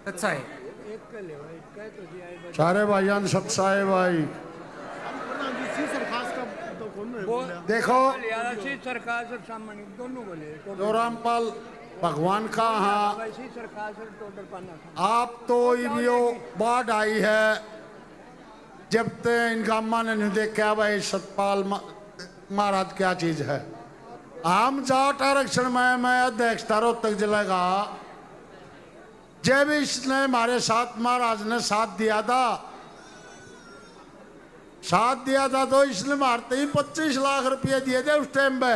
अच्छा है। सारे भाईजान सत्साए भाई देखो सरकार से सामान्य दोनों बोले जो रामपाल भगवान का हाँ वैसी सरकार से टोटल पाना आप तो यो बाढ़ आई है जब तक इनका मन नहीं देखा भाई सतपाल महाराज क्या चीज है। हम जाट आरक्षण में मैं अध्यक्षता रोहतक जिले का जब इसने हमारे साथ महाराज ने साथ दिया था तो इसने मारते ही 25 लाख रुपए दिए थे उस टाइम पे।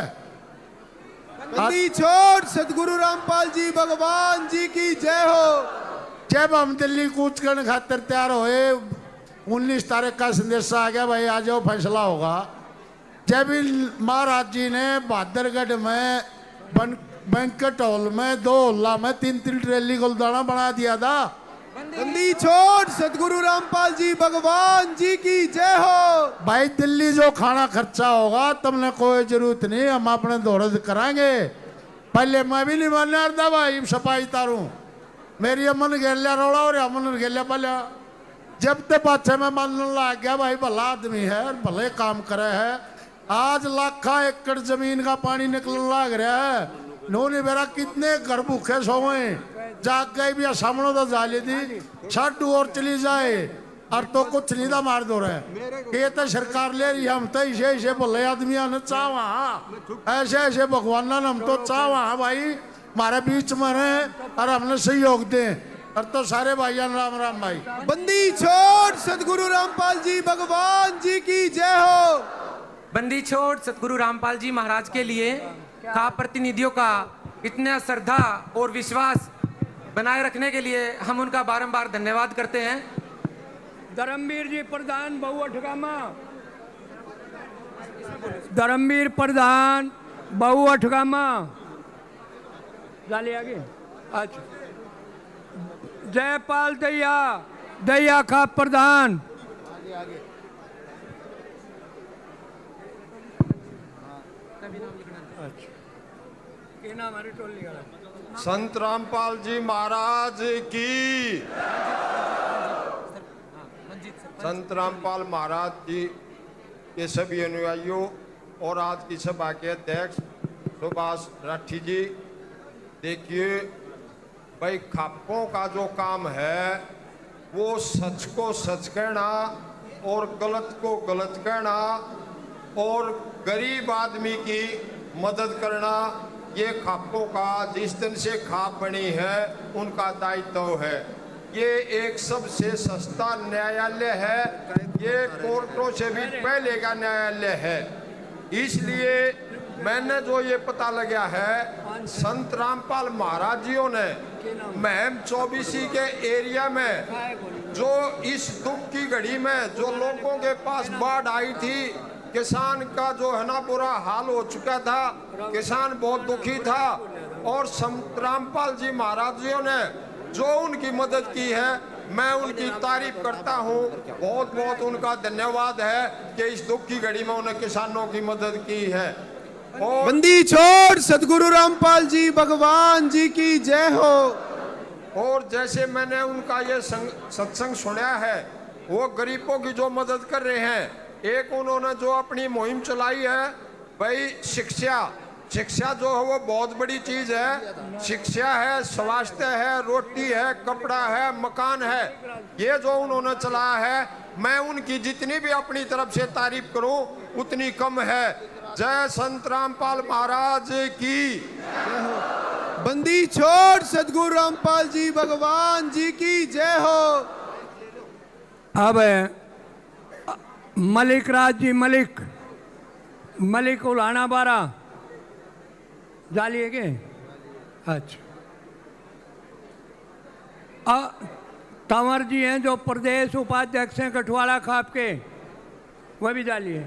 बंदी छोड़ सदगुरु रामपाल जी भगवान जी की जय हो। जब हम दिल्ली कूच करने खातिर तैयार हुए 19 तारीख का संदेशा आ गया भाई आ जाओ फैसला होगा। जब महाराज जी ने बहादुरगढ़ में बैंकेट हॉल में 2 हॉल में 3-3 ट्रेली गुलदाना बना दिया था। बंदी छोड़ सदगुरु रामपाल जी भगवान जी की जय हो। भाई दिल्ली जो खाना खर्चा होगा तुमने कोई जरूरत नहीं हम अपने दौड़द कराएंगे। पहले मैं भी नहीं मानने था भाई सफाई तारू मेरी अमन गेलिया रोड़ा और अमन गेलिया पहले जब तक पाछे में मानने लग गया भाई भला आदमी है भले काम करे है। आज लाखा एकड़ जमीन का पानी निकलने लग रहा है। नोनी मेरा कितने घर भूखे सोए जाग गए भी सामने तो जा ली थी छाटू और चली जाए और तो कुछ नहीं था मार दो रहे ये तो सरकार ले रही हम तो ऐसे ऐसे भले आदमी ने चावा ऐसे ऐसे भगवान ने हम तो चावा भाई हमारे बीच में रहे और हमने सहयोग दें और तो सारे भाईजान राम राम भाई। बंदी छोड़ सदगुरु रामपाल जी भगवान जी की जय हो। बंदी छोड़ सतगुरु रामपाल जी महाराज के लिए खा प्रतिनिधियों का इतना श्रद्धा और विश्वास बनाए रखने के लिए हम उनका बारंबार धन्यवाद करते हैं। धर्मवीर जी प्रधान बहु अठगामा धर्मवीर प्रधान बहु अठगामा जाले आगे अच्छा जयपाल दैया का प्रधान संत रामपाल जी महाराज की संत रामपाल महाराज जी के सभी अनुयायियों और आज की सभा के अध्यक्ष सुभाष राठी जी देखिए भाई खापों का जो काम है वो सच को सच कहना और गलत को गलत कहना और गरीब आदमी की मदद करना ये खापों का जिस दिन से खाप बनी है उनका दायित्व है। ये एक सबसे सस्ता न्यायालय है ये कोर्टों से भी पहले का न्यायालय है। इसलिए मैंने जो ये पता लगा है संत रामपाल महाराज जियों ने महम 24 के एरिया में जो इस दुख की घड़ी में जो लोगों के पास बाढ़ आई थी किसान का जो है ना बुरा हाल हो चुका था किसान बहुत दुखी था और संत रामपाल जी महाराज जियों ने जो उनकी मदद की है मैं उनकी तारीफ करता हूँ। बहुत बहुत उनका धन्यवाद है कि इस दुख की घड़ी में उन्हें किसानों की मदद की है। और बंदी छोड़ सदगुरु रामपाल जी भगवान जी की जय हो। और जैसे मैंने उनका ये सत्संग सुना है वो गरीबों की जो मदद कर रहे हैं एक उन्होंने जो अपनी मुहिम चलाई है भाई शिक्षा जो है वो बहुत बड़ी चीज है। शिक्षा है स्वास्थ्य है रोटी है कपड़ा है मकान है ये जो उन्होंने चलाया है मैं उनकी जितनी भी अपनी तरफ से तारीफ करूं उतनी कम है। जय संत रामपाल महाराज की। बंदी छोड़ सदगुरु रामपाल जी भगवान जी की जय हो। अब मलिक राज जी मलिक उलाना बारा डालिए के अच्छा तंवर जी हैं जो प्रदेश उपाध्यक्ष हैं कठवाला खाप के वह भी डालिए।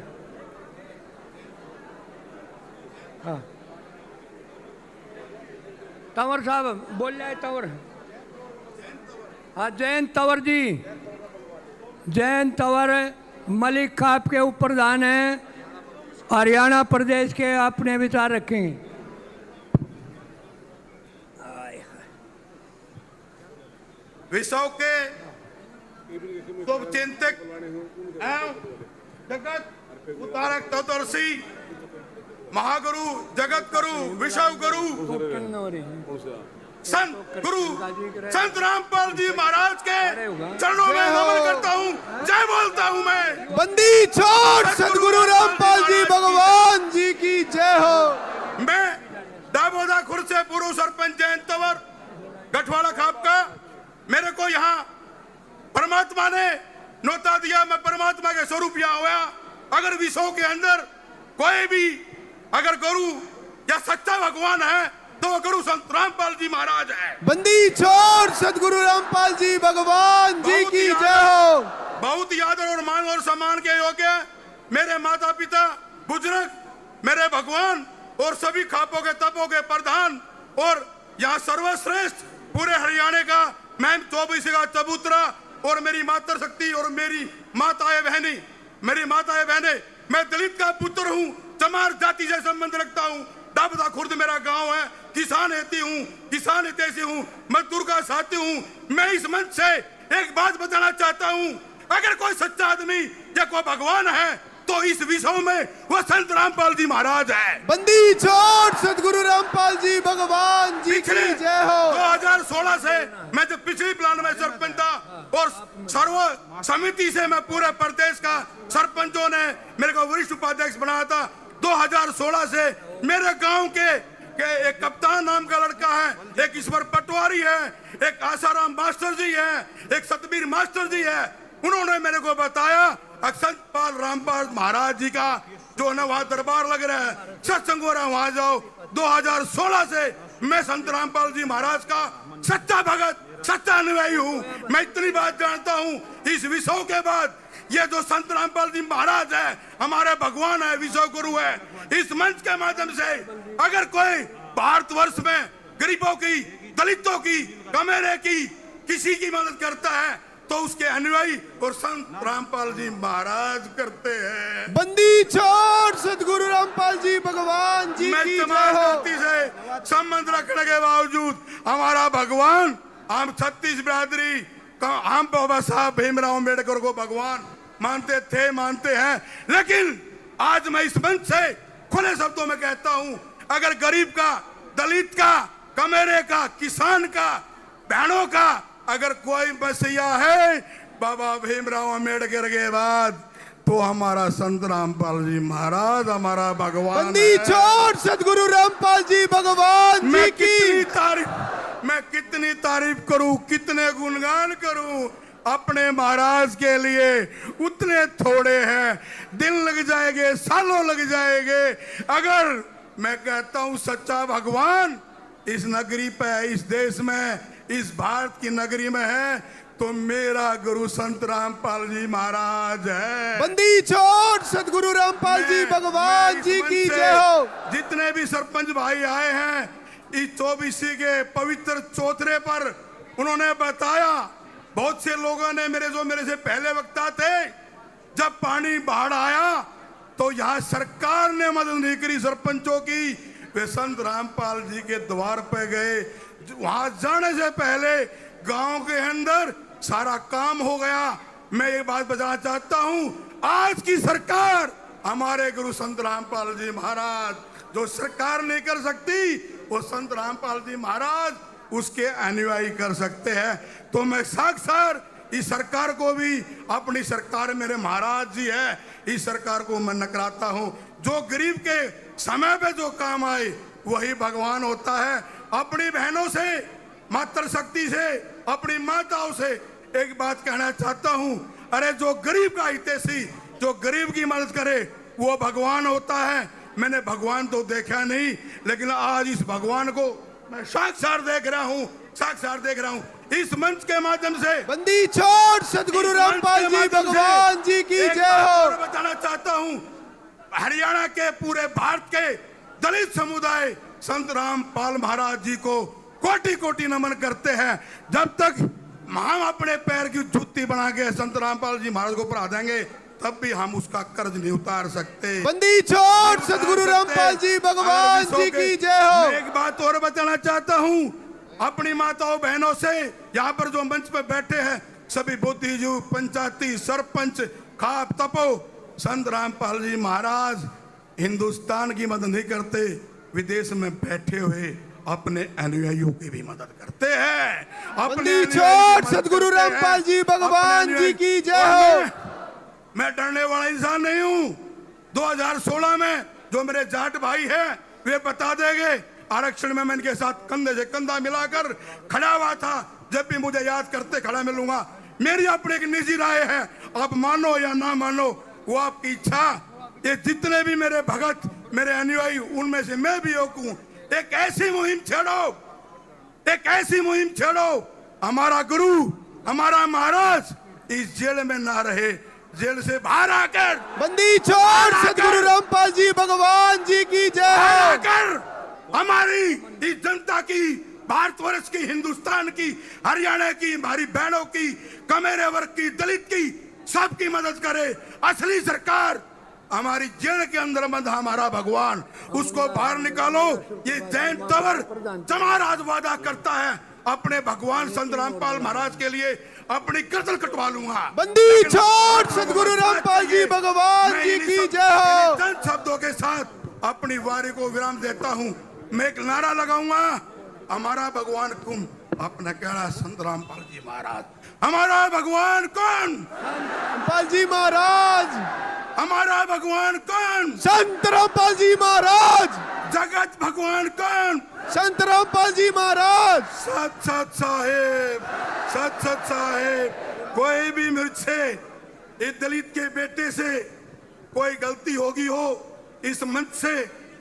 हाँ तंवर साहब बोल रहे तंवर हाँ जयंत तंवर मलिक खाप के उप प्रधान हैं हरियाणा प्रदेश के अपने विचार रखेंगे। विश्व के शुभ चिंतक एवं जगत उतारक तत्वदर्शी महागुरु जगत गुरु विश्व गुरु संत गुरु संत रामपाल जी महाराज के चरणों में नमन करता हूँ, जय बोलता हूँ मैं। बंदी छोड़ सदगुरु रामपाल जी भगवान जी की जय हो। मैं दाबोदा खुर्द से पूर्व सरपंच जयंत तंवर गठवाड़ा खाप का, मेरे को यहाँ परमात्मा ने नौता दिया, मैं परमात्मा के स्वरूप यहाँ हुआ। अगर विश्व के अंदर कोई भी अगर गुरु या सच्चा भगवान है तो वो गुरु संत रामपाल जी महाराज है। बंदी छोड़ सदगुरु रामपाल जी भगवान जी की जय हो। बहुत ही आदर और मान और सम्मान के योग्य मेरे माता पिता बुजुर्ग, मेरे भगवान और सभी खापों के तपों के प्रधान और यहाँ सर्वश्रेष्ठ पूरे हरियाणा का मैं 24 का चबूतरा और मेरी मातृ शक्ति और मेरी माताएं बहनें, मैं दलित का पुत्र हूँ, चमार जाति से संबंध रखता हूँ। दाबोदा खुर्द मेरा गांव है, किसान हितैषी हूँ, मजदूर का साथी हूँ। मैं इस मंच से एक बात बताना चाहता हूँ, अगर कोई सच्चा आदमी या कोई भगवान है तो इस विश्व में वो संत रामपाल जी महाराज है। बंदी छोड़ सदगुरु रामपाल जी भगवान जी की जय हो। 2016 से मैं जब पिछली प्लान में सरपंच था और सर्व समिति से मैं पूरे प्रदेश का सरपंचों ने मेरे को वरिष्ठ उपाध्यक्ष बनाया था। 2016 से मेरे गांव के एक कप्तान नाम का लड़का है, एक ईश्वर पटवारी है, एक आसाराम मास्टर जी है, एक सतबीर मास्टर जी है। उन्होंने मेरे को बताया संत पाल रामपाल महाराज जी का जो है वहां दरबार लग रहा है, सत्संग हो रहा है, वहां जाओ। 2016 से मैं संत रामपाल जी महाराज का सच्चा भगत, सच्चा अनुयायी हूँ। मैं इतनी बात जानता हूँ, इस विश्व के बाद ये जो संत रामपाल जी महाराज है हमारे भगवान है, विश्व गुरु है। इस मंच के माध्यम से अगर कोई भारतवर्ष में गरीबों की, दलितों की, कमेरे की किसी की मदद करता है तो उसके अनुयायी और संत रामपाल जी महाराज करते हैं। बंदी छोड़ सदगुरु रामपाल जी भगवान जी की जय हो। से संबंध रखने के बावजूद हमारा भगवान, हम 36 बिरादरी हम बाबा साहब भीमराव अम्बेडकर को भगवान मानते हैं, लेकिन आज मैं इस मंच से खुले शब्दों में कहता हूं, अगर गरीब का, दलित का, कमेरे का, किसान का, बहनों का अगर कोई मसीहा है बाबा भीमराव अम्बेडकर के बाद तो हमारा संत रामपाल जी महाराज हमारा भगवान। बंदी छोड़ सदगुरु रामपाल जी भगवान जी की। मैं कितनी तारीफ करूं, कितने गुणगान करूं अपने महाराज के लिए, उतने थोड़े हैं। दिन लग जाएंगे, सालों लग जाएंगे। अगर मैं कहता हूं सच्चा भगवान इस नगरी पे, इस देश में, इस भारत की नगरी में है तो मेरा गुरु संत रामपाल जी महाराज है। बंदी छोड़ सदगुरु रामपाल जी भगवान जी की जय हो। जितने भी सरपंच भाई आए हैं इस 24 के पवित्र चौथरे पर, उन्होंने बताया, बहुत से लोगों ने मेरे से पहले वक्ता थे, जब पानी बाढ़ आया तो यहाँ सरकार ने मदद नहीं करी सरपंचों की, वे संत रामपाल जी के द्वार पे गए। वहां जाने से पहले गांव के अंदर सारा काम हो गया। मैं ये बात बताना चाहता हूं, आज की सरकार हमारे गुरु संत रामपाल जी महाराज, जो सरकार नहीं कर सकती वो संत रामपाल जी महाराज उसके अनुयायी कर सकते हैं। तो मैं साक्षात इस सरकार को भी, अपनी सरकार मेरे महाराज जी है, इस सरकार को मैं नकराता हूं। जो गरीब के समय पे जो काम आए वही भगवान होता है। अपनी बहनों से, मातृ शक्ति से, अपनी माताओं से एक बात कहना चाहता हूं, अरे जो गरीब का हितैषी, जो गरीब की मदद करे वो भगवान होता है। मैंने भगवान तो देखा नहीं, लेकिन आज इस भगवान को मैं साक्षात देख रहा हूं इस मंच के माध्यम से। बंदी छोड़ सदगुरु रामपाल जी भगवान जी की जय हो। बताना चाहता हूं, हरियाणा के, पूरे भारत के दलित समुदाय संत रामपाल महाराज जी को कोटि कोटि नमन करते हैं। जब तक हम अपने पैर की जूती बना के संत रामपाल जी महाराज को पढ़ा देंगे तब भी हम उसका कर्ज नहीं उतार सकते। बंदी छोड़ सदगुरु रामपाल जी भगवान जी की जय हो। एक बात और बताना चाहता हूँ, अपनी माताओं बहनों से यहाँ पर जो मंच पर बैठे हैं सभी बुद्धिजीवी, पंचायती सरपंच, खाप तपो, संत रामपाल जी महाराज हिंदुस्तान की मदद नहीं करते, विदेश में बैठे हुए अपने अनुयायियों की भी मदद करते हैं। बंदी छोड़ सदगुरु रामपाल जी भगवान जी की जय हो। मैं डरने वाला इंसान नहीं हूँ। 2016 में जो मेरे जाट भाई हैं वे बता देंगे, आरक्षण में मैं इनके साथ कंधे से कंधा मिलाकर खड़ा हुआ था। जब भी मुझे याद करते खड़ा मिलूंगा। मेरी अपनी एक निजी राय है, आप मानो या ना मानो वो आपकी इच्छा। ये जितने भी मेरे भगत, मेरे अनुयायी, उनमें से मैं भी एक हूँ। एक ऐसी मुहिम छेड़ो, एक ऐसी मुहिम छेड़ो, हमारा गुरु, हमारा महाराज इस जेल में ना रहे, जेल से बाहर आकर बंदी छोड़ सदगुरु रामपाल जी भगवान जी की जय हो। आकर हमारी इस जनता की, भारतवर्ष की, हिंदुस्तान की, हरियाणा की, हमारी बहनों की, कमेरे वर्ग की, दलित की, सबकी मदद करे। असली सरकार हमारी जेल के अंदर बंद हमारा भगवान, उसको बाहर निकालो। ये जैन तंवर जमाराज वादा करता है अपने भगवान संत रामपाल महाराज के लिए अपनी गर्दन कटवा लूंगा। बंदी छोड़ सदगुरु रामपाल जी भगवान जी की जय हो। चंद शब्दों के साथ अपनी वारी को विराम देता हूँ। मैं एक नारा लगाऊंगा, हमारा भगवान कौन? अपना कहना संत रामपाल जी महाराज। हमारा भगवान कौन? रामपाल जी महाराज। हमारा भगवान कौन? संत रामपाल जी महाराज। जगत भगवान कौन? संत रामपाल जी महाराज। सत सत साहेब, सत सत साहेब। कोई भी मुझसे, इस दलित के बेटे से कोई गलती होगी हो, इस मंच से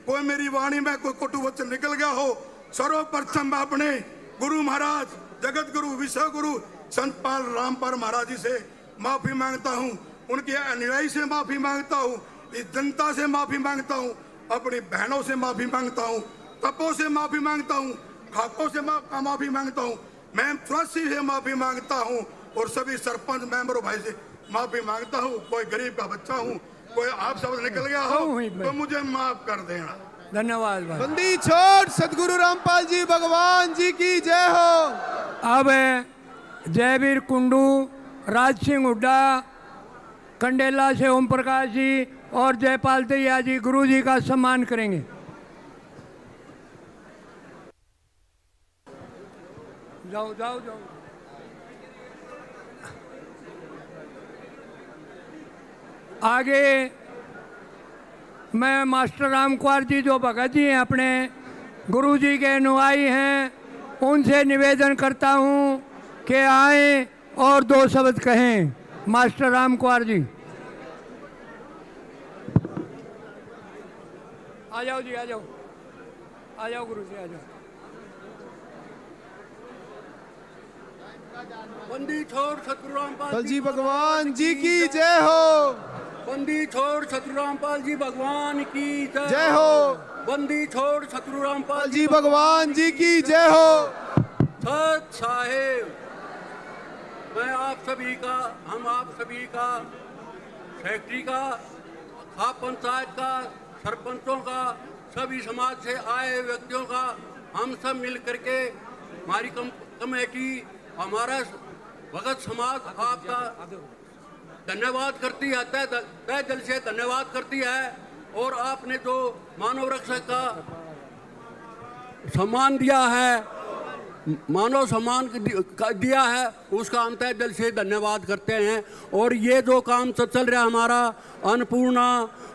कोई मेरी वाणी में कोई कटु वचन निकल गया हो, सर्वप्रथम मैं अपने गुरु महाराज, जगत गुरु, विश्व गुरु संत पाल रामपाल महाराज जी से माफी मांगता हूँ। उनके अनुयायी से माफी मांगता हूँ, इस जनता से माफी मांगता हूँ, अपनी बहनों से माफी मांगता हूँ, तपों से माफी मांगता हूँ, खाकों से माफी मांगता हूँ, मैं तुलसी से माफी मांगता हूँ और सभी सरपंच मेंबरों भाई से माफी मांगता हूँ। कोई गरीब का बच्चा हूँ, कोई आप शब्द निकल गया हो तो मुझे माफ कर देना। धन्यवाद भाई। बंदी छोड़ सदगुरु रामपाल जी भगवान जी की जय हो। अब जयवीर कुंडू, राज सिंह हुड्डा, कंडेला से ओम प्रकाश जी और जयपाल दहिया जी गुरु जी का सम्मान करेंगे। जाओ जाओ जाओ। आगे मैं मास्टर राम कुमार जी जो भगत जी हैं, अपने गुरु जी के अनुयायी हैं, उनसे निवेदन करता हूं कि आए और दो शब्द कहें। मास्टर राम कुमार जी आ जाओ जी, आ जाओ, आ जाओ गुरु जी, आ जाओ। बंदी छोड़ सतगुरु रामपाल जी भगवान जी की जय हो। बंदी छोड़ सतगुरु रामपाल जी भगवान की जय हो। बंदी छोड़ सतगुरु रामपाल जी भगवान जी की जय हो। सत साहेब, मैं आप सभी का, हम आप सभी का, सेक्रेटरी का, खाप पंचायत का, सरपंचों का, सभी समाज से आए व्यक्तियों का, हम सब मिल करके हमारी कमेटी, हमारा भगत समाज आपका धन्यवाद करती है, तय दिल से धन्यवाद करती है। और आपने जो मानव रक्षक का सम्मान दिया है, मानव सम्मान दिया है, उसका हम तय दिल से धन्यवाद करते हैं। और ये जो काम चल रहा है हमारा अन्नपूर्णा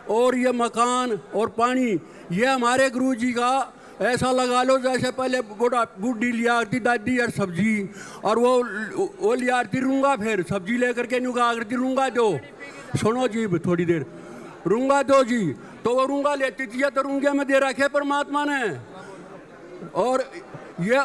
और ये मकान और पानी, ये हमारे गुरु जी का ऐसा लगा लो जैसे पहले बूढ़ी लिया करती दादी और सब्जी, और वो लिया करती रूंगा, फिर सब्जी लेकर के नुगा करती रूंगा दो, सुनो जी थोड़ी देर, रूंगा दो जी, तो वो रूंगा लेती थी, तो रूंगे में दे रखे परमात्मा ने। और ये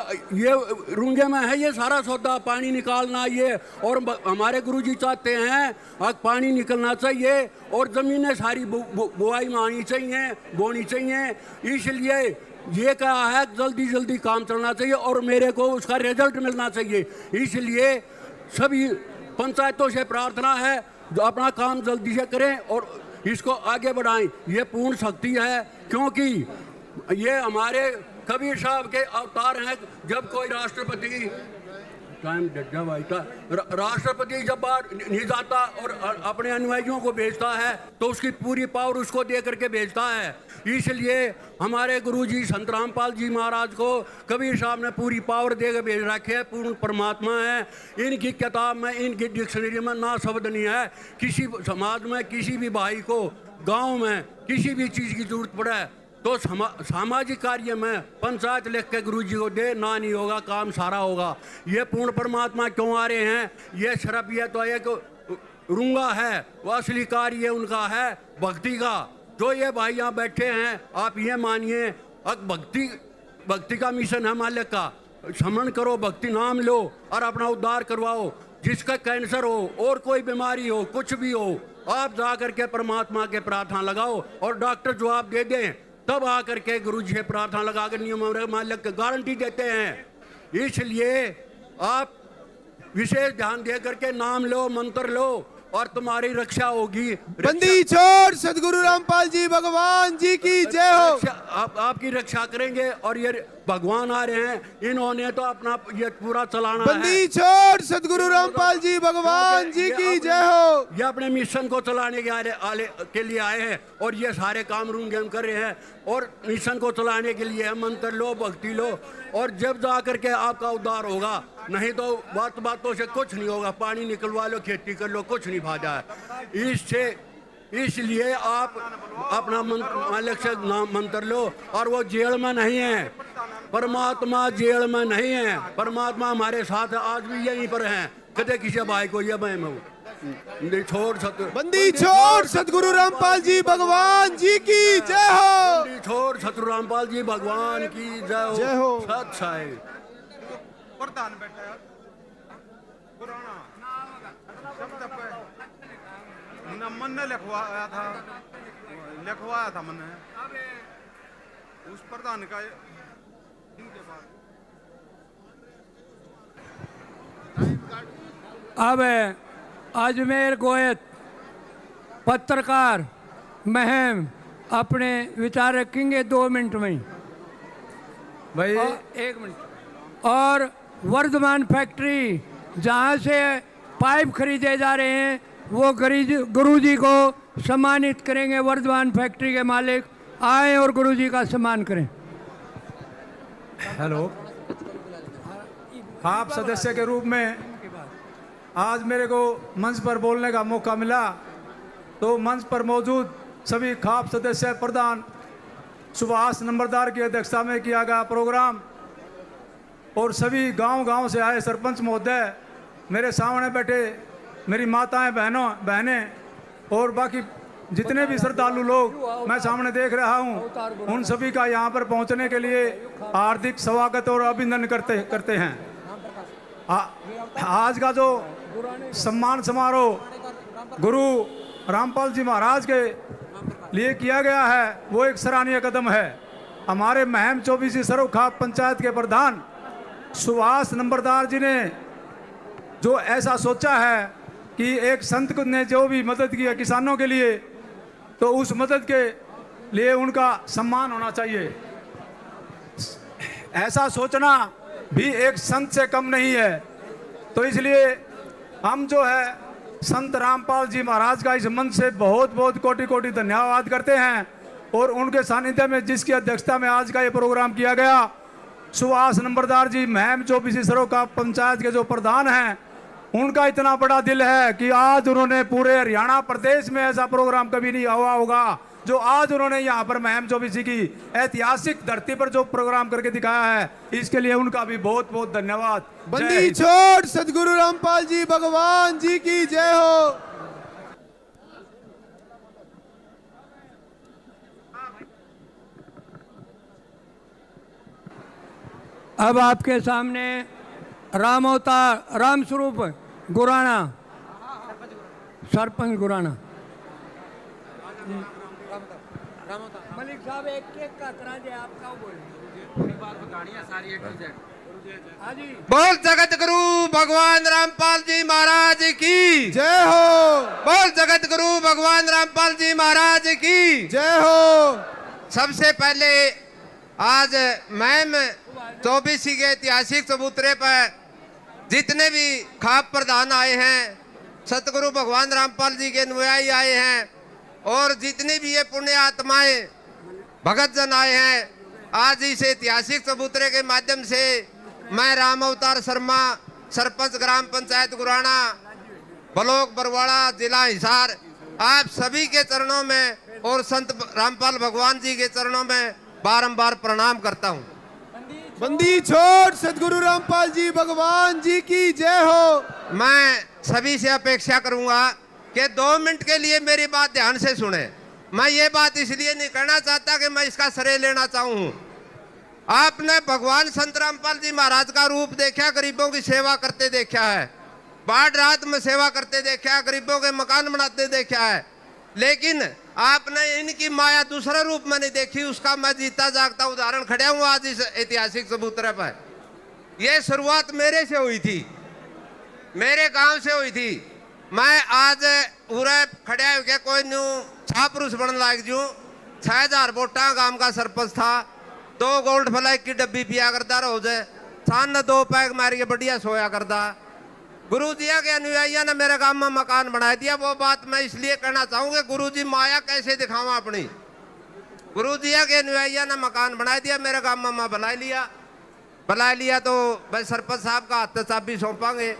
रूंगे में है ये सारा सौदा, पानी निकालना ये, और हमारे गुरुजी चाहते हैं आज पानी निकलना चाहिए और ज़मीनें सारी बुआई में आनी चाहिए, बोनी चाहिए। इसलिए ये कहा है जल्दी जल्दी काम चलना चाहिए और मेरे को उसका रिजल्ट मिलना चाहिए। इसलिए सभी पंचायतों से प्रार्थना है जो अपना काम जल्दी से करें और इसको आगे बढ़ाएं। ये पूर्ण शक्ति है, क्योंकि ये हमारे कबीर साहब के अवतार हैं। जब कोई राष्ट्रपति टाइम जब आया राष्ट्रपति जब बाहर नहीं जाता और अपने अनुयायियों को भेजता है तो उसकी पूरी पावर उसको दे करके भेजता है। इसलिए हमारे गुरुजी संत रामपाल जी महाराज को कबीर साहब ने पूरी पावर देकर भेज रखे है। पूर्ण परमात्मा है। इनकी किताब में, इनकी डिक्शनरी में ना शब्द नहीं है। किसी समाज में किसी भी भाई को, गांव में किसी भी चीज़ की जरूरत पड़े तो सामाजिक कार्य में पंचायत लिख के गुरुजी को दे, ना नहीं होगा काम सारा होगा। ये पूर्ण परमात्मा क्यों आ रहे हैं? ये शरफ ये तो एक रूंगा है, वो असली कार्य उनका है भक्ति का। जो ये भाई यहाँ बैठे हैं, आप ये मानिए अब भक्ति का मिशन है मालिक का। समरण करो, भक्ति नाम लो और अपना उद्धार करवाओ। जिसका कैंसर हो और कोई बीमारी हो, कुछ भी हो, आप जा करके परमात्मा के प्रार्थना लगाओ और डॉक्टर जवाब दे दें, तब आकर के गुरु जी प्रार्थना लगाकर नियम मालिक गारंटी देते हैं। इसलिए आप विशेष ध्यान दे करके नाम लो, मंत्र लो और तुम्हारी रक्षा होगी। बंदी छोड़ सदगुरु रामपाल जी भगवान जी की जय हो। आपकी रक्षा करेंगे और ये भगवान आ रहे हैं, इन्होंने तो अपना ये पूरा चलाना है। बंदी छोड़ सदगुरु रामपाल जी भगवान जी की जय हो। ये अपने मिशन को चलाने के लिए आए हैं और ये सारे काम रूम गेम कर रहे हैं और मिशन को चलाने के लिए मंत्र लो, भक्ति लो और जब जा करके आपका उद्धार होगा। नहीं तो बातों से कुछ नहीं होगा। पानी निकलवा लो, खेती कर लो, कुछ नहीं फायदा है। इसलिए आप अपना मालिक से मंत्र लो और वो जेल में नहीं है। परमात्मा जेल में नहीं है। परमात्मा हमारे साथ है, आज भी यहीं पर हैं। कदे किसी भाई को ये मैं छोड़ बंदी छोड़ सदगुरु रामपाल जी भगवान जी की जय हो। बंदी छोड़ सतगुरु रामपाल जी भगवान की जय हो। सच है। प्रधान बैठा यार पुराना मन ने लिखवाया था मन ने उस प्रधान का इनके बाद अब अजमेर गोयत पत्रकार महम अपने विचार रखेंगे 2 मिनट में भाई 1 मिनट। और वर्धमान फैक्ट्री जहाँ से पाइप खरीदे जा रहे हैं वो गुरुजी को सम्मानित करेंगे। वर्धमान फैक्ट्री के मालिक आए और गुरुजी का सम्मान करें। हेलो, आप सदस्य के रूप में आज मेरे को मंच पर बोलने का मौका मिला तो मंच पर मौजूद सभी खाप सदस्य प्रधान सुभाष नंबरदार की अध्यक्षता में किया गया प्रोग्राम और सभी गांव से आए सरपंच महोदय, मेरे सामने बैठे मेरी माताएं, बहनें और बाकी जितने भी श्रद्धालु लोग मैं सामने देख रहा हूं, उन सभी का यहां पर पहुंचने के लिए हार्दिक स्वागत और अभिनंदन करते हैं। आज का जो सम्मान समारोह गुरु रामपाल जी महाराज के लिए किया गया है वो एक सराहनीय कदम है। हमारे महम 24 सर्वखाप पंचायत के प्रधान सुभाष नंबरदार जी ने जो ऐसा सोचा है कि एक संत ने जो भी मदद की है किसानों के लिए, तो उस मदद के लिए उनका सम्मान होना चाहिए। ऐसा सोचना भी एक संत से कम नहीं है। तो इसलिए हम जो है संत रामपाल जी महाराज का इस मंच से बहुत बहुत कोटि धन्यवाद करते हैं और उनके सानिध्य में जिसकी अध्यक्षता में आज का ये प्रोग्राम किया गया, सुभाष नंबरदार जी महम 24 सर्वखाप पंचायत के जो प्रधान हैं, उनका इतना बड़ा दिल है कि आज उन्होंने पूरे हरियाणा प्रदेश में ऐसा प्रोग्राम कभी नहीं हुआ होगा जो आज उन्होंने यहाँ पर महम 24 की ऐतिहासिक धरती पर जो प्रोग्राम करके दिखाया है। इसके लिए उनका भी बहुत बहुत धन्यवाद। बंदी छोड़ सदगुरु रामपाल जी भगवान जी की जय हो। अब आपके सामने राम अवतार राम स्वरूप गुराना, सरपंच गुराना। मलिक साहब एक केक का करा दे, आपका बोले बोल जगत गुरु भगवान रामपाल जी महाराज की जय हो। बोल जगत गुरु भगवान रामपाल जी महाराज की जय हो। सबसे पहले आज महम 24 के ऐतिहासिक चबूतरे पर जितने भी खाप प्रधान आए हैं, सतगुरु भगवान रामपाल जी के अनुयायी आए हैं, और जितनी भी ये पुण्य आत्माएं भगत जन आए हैं, आज इस ऐतिहासिक चबूतरे के माध्यम से मैं राम अवतार शर्मा, सरपंच ग्राम पंचायत गुराना, ब्लॉक बरवाड़ा, जिला हिसार, आप सभी के चरणों में और संत रामपाल भगवान जी के चरणों में बारंबार प्रणाम करता हूँ। बंदी छोड़ सदगुरु रामपाल जी भगवान जी की जय हो। मैं सभी से अपेक्षा करूंगा कि 2 मिनट के लिए मेरी बात ध्यान से सुने। मैं ये बात इसलिए नहीं कहना चाहता कि मैं इसका श्रेय लेना चाहूँ। आपने भगवान संत रामपाल जी महाराज का रूप देखा, गरीबों की सेवा करते देखा है, बाढ़ रात में सेवा करते देखा है, गरीबों के मकान बनाते देखा है, लेकिन आपने इनकी माया दूसरा रूप में नहीं देखी। उसका मैं जीता जागता उदाहरण खड़ा हूँ आज इस ऐतिहासिक चबूतरे पर। यह शुरुआत मेरे से हुई थी, मेरे गांव से हुई थी। मैं आज पूरे खड़ा हो गया, कोई न्यू छापुरुष बन लाग जू। 6000 वोटा गांव का सरपंच था, 2 गोल्ड फ्लैग की डब्बी पिया करता रोज, शान ने 2 पैग मार के बढ़िया सोया करता। गुरु जी के अनुयायियों ने मेरे गांव में मकान बना दिया। वो बात मैं इसलिए कहना चाहूंगा, गुरु जी माया कैसे दिखावा अपनी। गुरु जी के अनुयायियों ने मकान बना दिया, मेरे गांव में मैं बुला लिया तो भाई सरपंच साहब का हाथ चाबी सौंपांगे।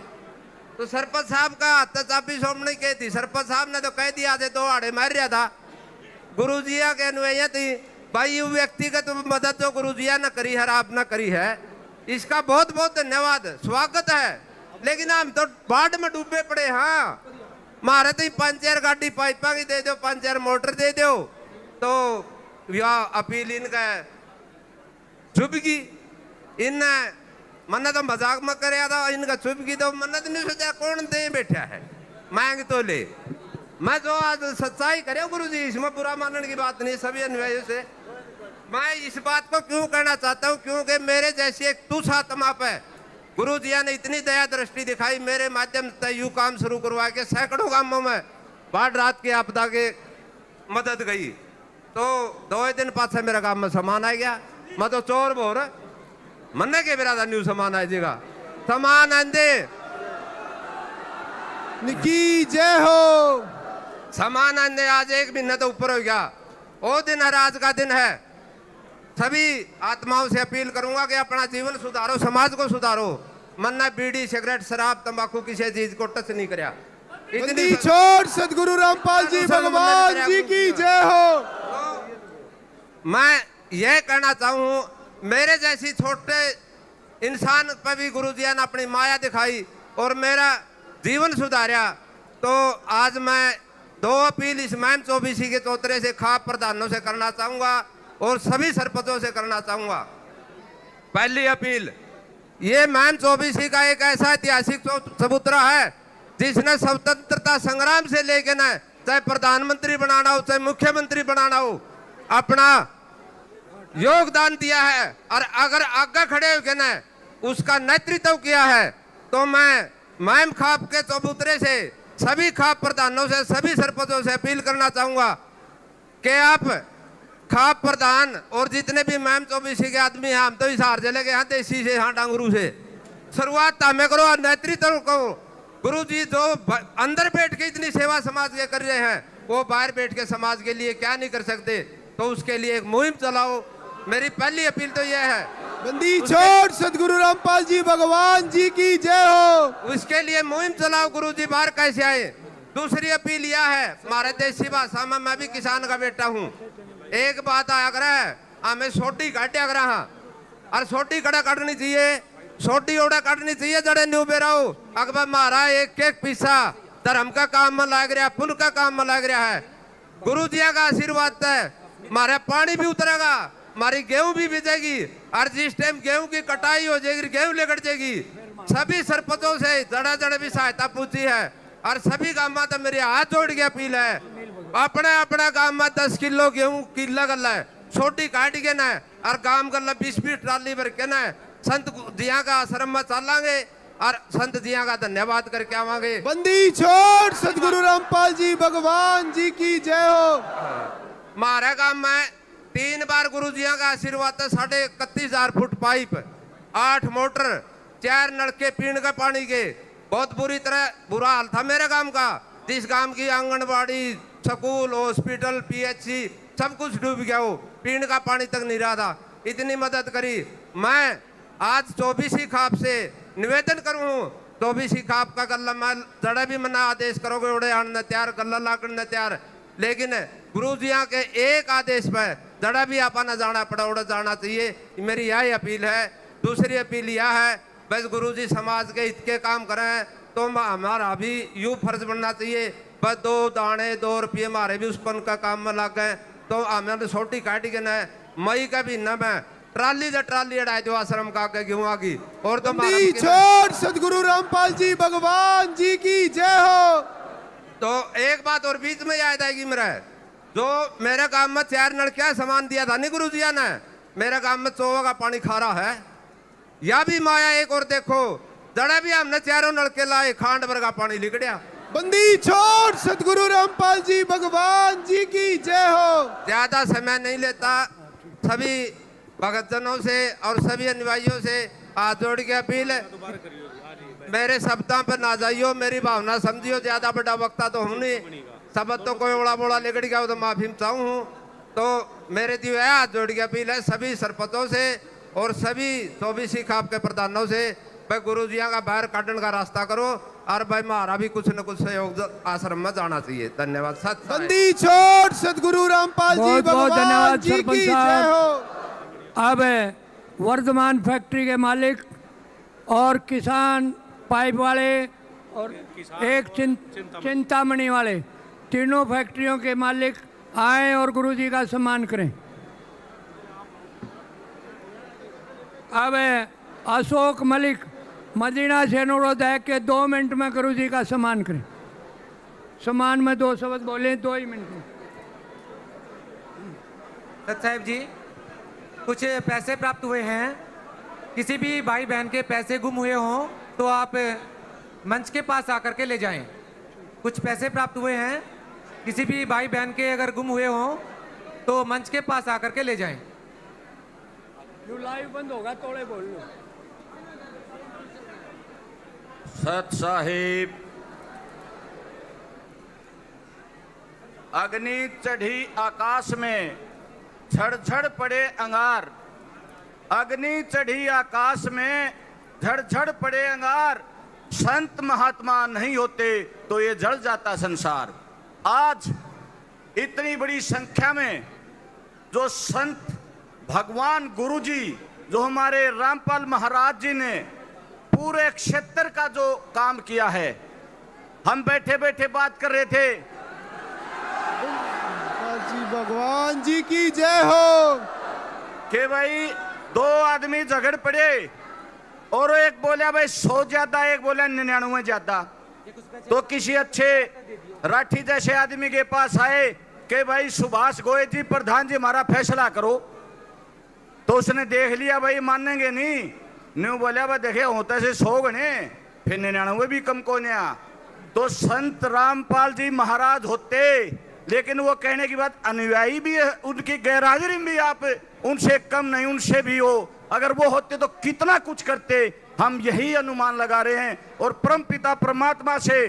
तो सरपंच साहब का हाथ चाबी सौंपने की थी, सरपंच साहब ने तो कह दिया थे, 2 आड़े मार रहा था। गुरु जी के अनुयायी थी भाई, ये व्यक्तिगत मदद जो गुरु जी ने करी है, आपने करी है, इसका बहुत बहुत धन्यवाद, स्वागत है। लेकिन हम तो बाढ़ में डूबे पड़े। हाँ, मारे तो 5-4 गाड़ी पाइपा की दे दो, 5-4 मोटर दे दो, तो यह अपील इनका चुभगी। इन मन्नत तो मजाक में कर था, इनका चुभगी तो मन्नत नहीं सोचा कौन दे बैठा है, मांग तो ले। मैं जो आज सच्चाई करे गुरु जी, इसमें बुरा मानने की बात नहीं। सभी अनुयायियों से मैं इस बात को क्यों कहना चाहता हूँ, क्योंकि मेरे जैसी एक तुच्छ आत्मा पे गुरु जी ने इतनी दया दृष्टि दिखाई, मेरे माध्यम से यू काम शुरू करवा के सैकड़ों गांवों में बाढ़ रात की आपदा के मदद गई। तो 2 दिन पाछे मेरे गांव में सामान आ गया। मैं तो चोर बोर मन्ने के बिरादा न्यू सामान आ जाएगा, सामान आंदे निकी जय हो। सामान आंदे आज 1 महीना तो ऊपर हो गया। वो दिन है, आज का दिन है। सभी आत्माओं से अपील करूंगा कि अपना जीवन सुधारो, समाज को सुधारो। मन्ना बीड़ी, सिगरेट, शराब, तंबाकू किसी चीज को टच नहीं करया। बंदी छोड़ सदगुरु रामपाल जी भगवान जी की जय हो। मैं यह कहना चाहूँ, मेरे जैसी छोटे इंसान पर भी गुरु जी ने अपनी माया दिखाई और मेरा जीवन सुधारा। तो आज मैं 2 अपील इस मैम 24 के चौतरे से खाप प्रधानों से करना चाहूँगा और सभी सरपंचों से करना चाहूँगा। पहली अपील, ये मैम 24 का एक ऐसा ऐतिहासिक चबूतरा है जिसने स्वतंत्रता संग्राम से लेकर न, चाहे प्रधानमंत्री बनाना हो, चाहे मुख्यमंत्री बनाना हो, अपना योगदान दिया है। और अगर आगे खड़े होकर न उसका नेतृत्व किया है, तो मैं मैम खाप के चबूतरे से सभी खाप प्रधानों से, सभी सरपंचों से अपील करना चाहूँगा कि आप खाप प्रधान और जितने भी मैम 24 के आदमी हैं, हम तो हिसार जिले के यहाँ देसी से, यहाँ डांगरू से शुरुआत हमें करो और नेतृत्व को। गुरु जी जो अंदर बैठ के इतनी सेवा समाज के कर रहे हैं, वो बाहर बैठ के समाज के लिए क्या नहीं कर सकते। तो उसके लिए एक मुहिम चलाओ। मेरी पहली अपील तो यह है। बंदी छोड़ सदगुरु रामपाल जी भगवान जी की जय हो। उसके लिए मुहिम चलाओ, गुरु जी बाहर कैसे आए। दूसरी अपील यह है, हमारे देसी भाषा में, मैं भी किसान का बेटा हूँ, एक बात आया करे, हमें सोटी काटा कर, और सोटी कड़ा काटनी चाहिए, सोटी ओड़ा काटनी चाहिए, जड़े न्यू बेराओ अकबर मारा एक पीसा धर्म का काम में लग रहा है, पुल का काम में लग रहा है। गुरु जी का आशीर्वाद है, हमारे पानी भी उतरेगा, हमारी गेहूं भी बिजेगी, और जिस टाइम गेहूं की कटाई हो जाएगी, गेहूं लेकर जाएगी। सभी सरपंचों से जड़ा जड़ा भी सहायता पूछी है, और सभी गांव में तो मेरे हाथ जोड़ के अपील है, अपने अपने गांव में 10 किलो गेहूं किला गल है, छोटी काट के न, और गांव गल 20 ट्राली भर के न संत जिया का आश्रम में चलांगे और संत जिया का धन्यवाद करके आवांगे। बंदी छोड़ सदगुरु रामपाल जी भगवान जी की जय हो। हमारे गांव में 3 बार गुरु जिया का आशीर्वाद है, 31,500 फुट पाइप, 8 मोटर, 4 नलके पीने के पानी के, बहुत बुरा हाल था मेरे गांव का। जिस गांव की आंगनबाड़ी, स्कूल, हॉस्पिटल, पीएचसी सब कुछ डूब गया, हो पीने का पानी तक नहीं रहा था। इतनी मदद करी। मैं आज 24 खाप से निवेदन करूं, 24 खाप का गल्ला मैं जड़ा भी मना आदेश करोगे उड़े आने तैयार, गल्ला लाकड़ने तैयार, लेकिन गुरु जिया के एक आदेश पर जड़ा भी आपा न जाना पड़ा उड़ा जाना चाहिए। मेरी यही अपील है। दूसरी अपील यह है, बस गुरु जी समाज के हित के काम करें तो हमारा भी यूँ फर्ज बनना चाहिए, बस 2 दाने 2 रुपये हमारे भी उसपन का काम में लग गए तो हमें छोटी काटी के न मई का भी न मैं ट्राली अड़ाई दो आश्रम का आगे क्यों आ गई। और तो छोड़ सदगुरु रामपाल जी भगवान जी की जय हो। तो एक बात और बीच में याद आएगी मेरा, जो मेरे गांव में 4 नलकियां सामान दिया था नहीं गुरु जी ने, मेरे गांव में 100 का पानी खा रहा है। या भी माया एक और देखो, जड़ा भी हमने 4 नलके लाए, खांड भर का पानी लिकड़िया। बंदी छोड़ सदगुरु रामपाल जी भगवान जी की जय हो। ज्यादा समय नहीं लेता, सभी भक्तजनों से और सभी अनुयायियों से हाथ जोड़ के अपील है, मेरे शब्दों पर ना जाइयो, मेरी भावना समझियो। ज्यादा बड़ा वक्ता तो हूं नहीं, शब्द तो कोई ओड़ा बोड़ा लिकड़ गया तो माफी चाहूँ हूँ। तो मेरे दिए हाथ जोड़ के अपील है सभी सरपंचों से और सभी 24 खाप के प्रधानों से, भाई गुरु जिया का बाहर काटने का रास्ता करो और भाई हमारा भी कुछ न कुछ सहयोग आश्रम में जाना चाहिए। धन्यवाद। बंदी छोड़ सदगुरु रामपाल जी बहुत बहुत भगवान धन्यवाद जी सरपंच की जय साहब। हो। अब वर्धमान फैक्ट्री के मालिक और किसान पाइप वाले और एक चिंतामणि वाले, तीनों फैक्ट्रियों के मालिक आए और गुरुजी का सम्मान करें। अब अशोक मलिक मदीना से अनुरोध है कि 2 मिनट में गुरुजी का सम्मान करें। सम्मान में 2 शब्द बोले 2 ही मिनट में। दत्त साहब जी, कुछ पैसे प्राप्त हुए हैं, किसी भी भाई बहन के पैसे गुम हुए हों तो आप मंच के पास आकर के ले जाएं। कुछ पैसे प्राप्त हुए हैं, किसी भी भाई बहन के अगर गुम हुए हों तो मंच के पास आकर के ले जाएं। जो लाइव बंद होगा तोड़े बोल लो। सत साहिब, अग्नि चढ़ी आकाश में, झड़झड़ पड़े अंगार। अग्नि चढ़ी आकाश में, झड़झड़ पड़े अंगार। संत महात्मा नहीं होते तो ये जल जाता संसार। आज इतनी बड़ी संख्या में जो संत भगवान गुरुजी, जो हमारे रामपाल महाराज जी ने पूरे क्षेत्र का जो काम किया है, हम बैठे बैठे बात कर रहे थे जी भगवान जी की जय हो कि भाई 2 आदमी झगड़ पड़े और एक बोला भाई 100 ज्यादा, एक बोला 99 ज्यादा। तो किसी अच्छे राठी जैसे आदमी के पास आए कि भाई सुभाष गोयल जी प्रधान जी हमारा फैसला करो। तो उसने देख लिया भाई मानेंगे नहीं, न्यू बोला भाई देखे होते से 100 गणे, फिर 99 भी कम को नया। तो संत रामपाल जी महाराज होते, लेकिन वो कहने की बात अनुयायी भी है, उनकी गैरहाजिरी भी आप उनसे कम नहीं, उनसे भी हो। अगर वो होते तो कितना कुछ करते, हम यही अनुमान लगा रहे हैं। और परम पिता परमात्मा से,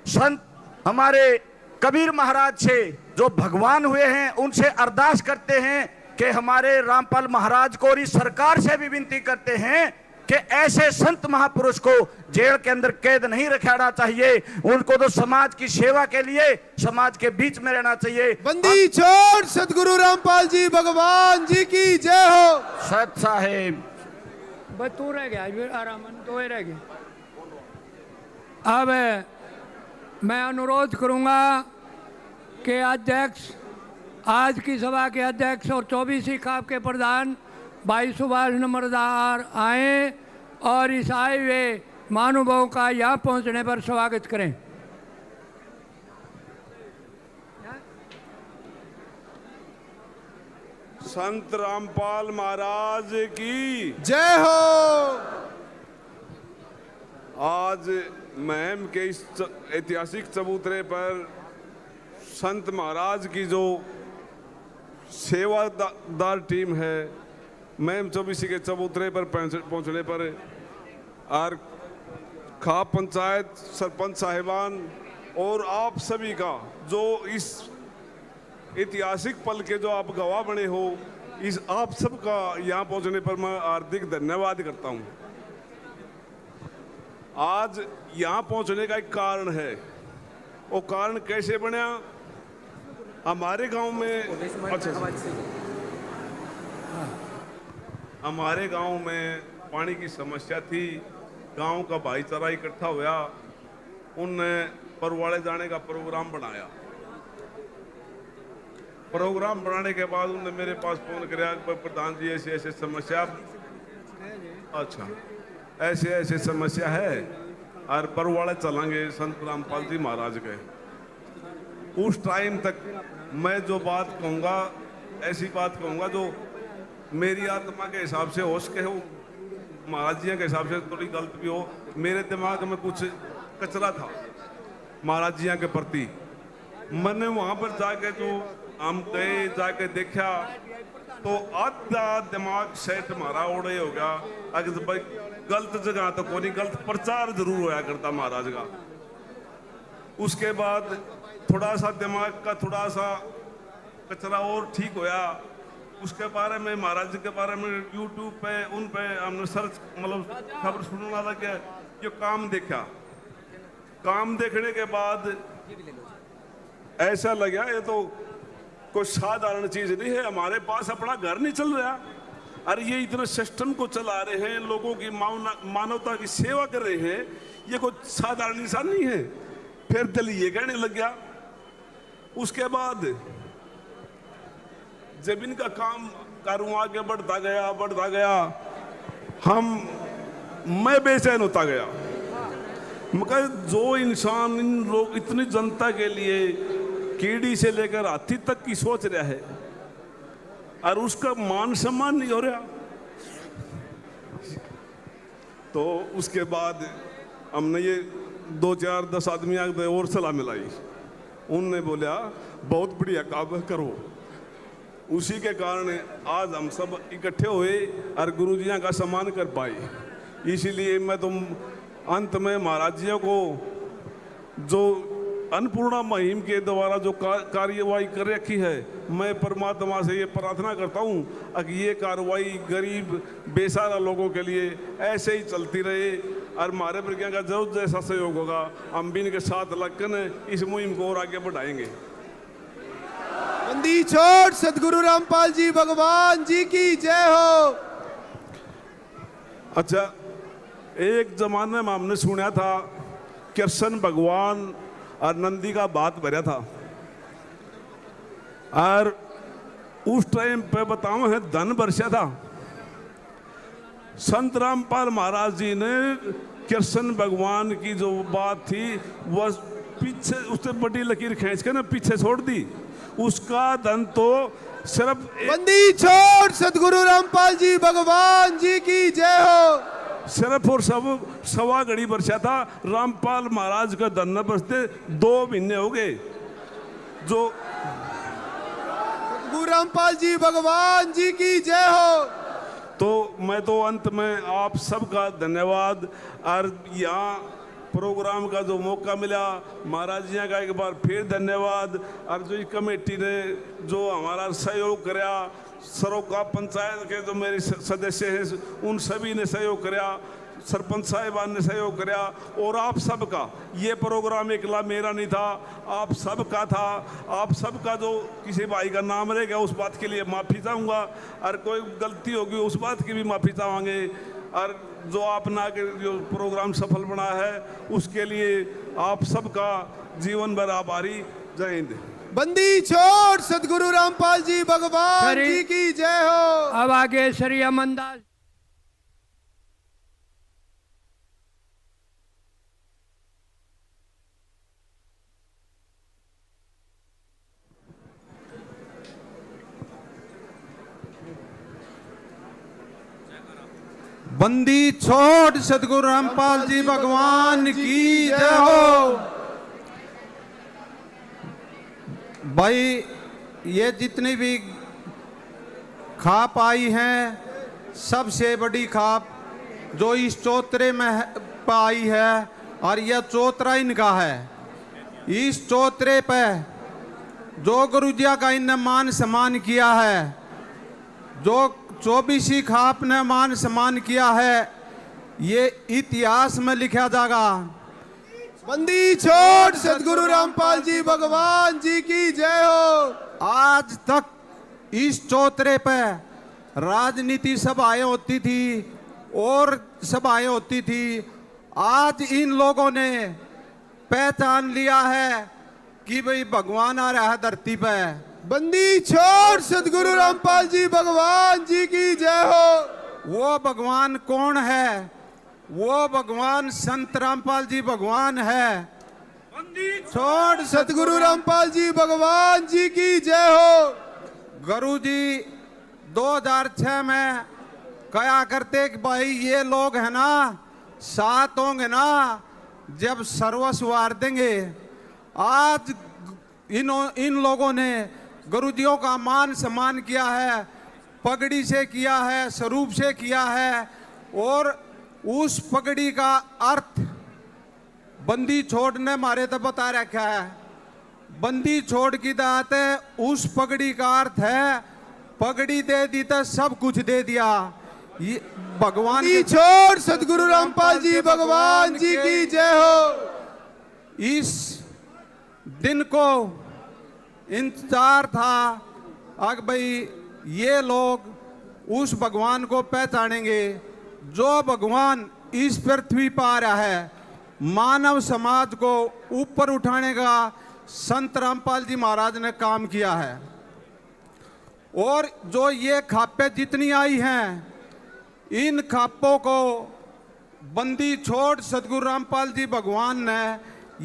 संत हमारे कबीर महाराज से जो भगवान हुए हैं, उनसे अरदास करते हैं कि हमारे रामपाल महाराज को और इस सरकार से भी विनती करते हैं कि ऐसे संत महापुरुष को जेल के अंदर कैद नहीं रखना चाहिए। उनको तो समाज की सेवा के लिए समाज के बीच में रहना चाहिए। बंदी छोड़ सदगुरु रामपाल जी भगवान जी की जय हो। सत साहेब, बस तू रह गया, आराम तो रह गया। अब मैं अनुरोध करूंगा कि अध्यक्ष, आज की सभा के अध्यक्ष और 24 खाप के प्रधान भाई सुभाष नंबरदार आए और इस आए हुए महानुभावों का यहाँ पहुँचने पर स्वागत करें। संत रामपाल महाराज की जय हो। आज महम के इस ऐतिहासिक चबूतरे पर संत महाराज की जो सेवादार टीम है, महम 24 के चबूतरे पर पहुंचने पर और खाप पंचायत सरपंच साहिबान और आप सभी का जो इस ऐतिहासिक पल के जो आप गवाह बने हो, इस आप सबका यहाँ पहुँचने पर मैं हार्दिक धन्यवाद करता हूँ। आज यहाँ पहुँचने का एक कारण है, वो कारण कैसे बना? हमारे गांव में हमारे गांव में पानी की समस्या थी। गांव का भाईचारा इकट्ठा हुआ, उनने परवाड़े जाने का प्रोग्राम बनाया। प्रोग्राम बनाने के बाद उन्होंने मेरे पास फोन किया, प्रधान जी ऐसे ऐसे समस्या, अच्छा ऐसे ऐसे समस्या है और परवाड़े चलेंगे संत रामपाल जी महाराज के। उस टाइम तक मैं जो बात कहूँगा, ऐसी बात कहूँगा जो मेरी आत्मा के हिसाब से हो सके, हो महाराज जी के हिसाब से थोड़ी गलत भी हो। मेरे दिमाग में कुछ कचरा था महाराज जी के प्रति। मैंने वहाँ पर जाके जो हम गए, जाके देखा तो आधा दिमाग सेट हमारा ओढ़े हो गया। अगर भाई गलत जगह तो कोई गलत प्रचार जरूर होया करता महाराज का। उसके बाद थोड़ा सा दिमाग का थोड़ा सा कचरा और ठीक होया। उसके बारे में महाराज जी के बारे में यूट्यूब पे उन पे हमने सर्च मतलब खबर सुनने लगे, जो काम देखा। काम देखने के बाद ऐसा लगा ये तो कोई साधारण चीज नहीं है, हमारे पास अपना घर नहीं चल रहा। अरे ये इतने सिस्टम को चला रहे हैं, लोगों की मानवता की सेवा कर रहे हैं, ये कोई साधारण इंसान नहीं है। फिर दिल ये कहने लग गया। उसके बाद जब इनका काम कारों आगे बढ़ता गया, मैं बेचैन होता गया। मगर जो इंसान इन लोग इतनी जनता के लिए कीड़ी से लेकर हाथी तक की सोच रहा है और उसका मान सम्मान नहीं हो रहा, तो उसके बाद हमने ये 2-4-10 आदमी आगे और सलाह मिलाई। उनने बोला बहुत बढ़िया काम करो। उसी के कारण आज हम सब इकट्ठे हुए और गुरुजियों का सम्मान कर पाए। इसीलिए मैं तुम अंत में महाराज जी को जो अन्नपूर्णा मुहिम के द्वारा जो कार्यवाही कर रखी है, मैं परमात्मा से ये प्रार्थना करता हूँ कि ये कार्रवाई गरीब बेसहारा लोगों के लिए ऐसे ही चलती रहे और हमारे प्रज्ञा का जरूर जैसा सहयोग होगा हम भी इनके साथ लगकर इस मुहिम को और आगे बढ़ाएंगे। बंदी छोड़ सदगुरु रामपाल जी भगवान जी की जय हो। अच्छा, एक जमाने में हमने सुना था कृष्ण भगवान और नंदी का बात भरा था, और उस टाइम पे बताओ है धन बरसा था। संत रामपाल महाराज जी ने कृष्ण भगवान की जो बात थी वह पीछे उससे बड़ी लकीर खींच के ना पीछे छोड़ दी। उसका धन तो सिर्फ बंदी छोड़ सदगुरु रामपाल जी भगवान जी की जय हो। सिर्फ और सब सवा घड़ी बरसा था। रामपाल महाराज का धन बरसते 2 महीने हो गए। जो सदगुरु रामपाल जी भगवान जी की जय हो। तो मैं तो अंत में आप सबका धन्यवाद और यहाँ प्रोग्राम का जो मौका मिला महाराज जी का एक बार फिर धन्यवाद। और जो कमेटी ने जो हमारा सहयोग कराया, सरोका पंचायत के जो मेरे सदस्य हैं उन सभी ने सहयोग कराया, सरपंच साहिबान ने सहयोग कराया, और आप सबका ये प्रोग्राम एकला मेरा नहीं था, आप सबका था। आप सबका जो किसी भाई का नाम रहेगा उस बात के लिए माफ़ी चाहूँगा, और कोई गलती होगी उस बात की भी माफ़ी चाहेंगे। और जो आपने जो प्रोग्राम सफल बना है उसके लिए आप सबका जीवन भर आभारी। जय हिंद। बंदी छोड़ सदगुरु रामपाल जी भगवान जी की जय हो। अब आगे श्री अमनदास। बंदी छोड़ सदगुरु रामपाल जी भगवान की जय हो। भाई ये जितनी भी खाप आई हैं सबसे बड़ी खाप जो इस चौतरे में आई है और यह चौतरा इनका है। इस चौतरे पे जो गुरुजिया का इनने मान सम्मान किया है, जो 24 खाप ने मान सम्मान किया है, ये इतिहास में लिखा जाएगा। बंदी छोड़ सदगुरु रामपाल जी भगवान जी की जय हो। आज तक इस चौतरे पे राजनीति सभाएं होती थी और सभाएं होती थी। आज इन लोगों ने पहचान लिया है कि भाई भगवान आ रहा है धरती पे। बंदी छोड़ सदगुरु रामपाल जी भगवान जी की जय हो। वो भगवान कौन है? वो भगवान संत रामपाल जी भगवान है। छोड़ सदगुरु रामपाल जी भगवान जी की जय हो। गुरु जी 2006 में कहा करते कि भाई ये लोग है ना साथ होंगे ना जब सर्वस्व वार देंगे। आज इन लोगों ने गुरुजियों का मान सम्मान किया है, पगड़ी से किया है, स्वरूप से किया है, और उस पगड़ी का अर्थ बंदी छोड़ ने मारे तो बता रखा है। बंदी छोड़ की दात है, उस पगड़ी का अर्थ है पगड़ी दे दी तो सब कुछ दे दिया। ये भगवान बंदी छोड़ सदगुरु रामपाल जी भगवान जी की जय हो। इस दिन को इंतजार था अग भाई ये लोग उस भगवान को पहचानेंगे जो भगवान इस पृथ्वी पर आ रहा है। मानव समाज को ऊपर उठाने का संत रामपाल जी महाराज ने काम किया है। और जो ये खापे जितनी आई हैं, इन खापों को बंदी छोड़ सदगुरु रामपाल जी भगवान ने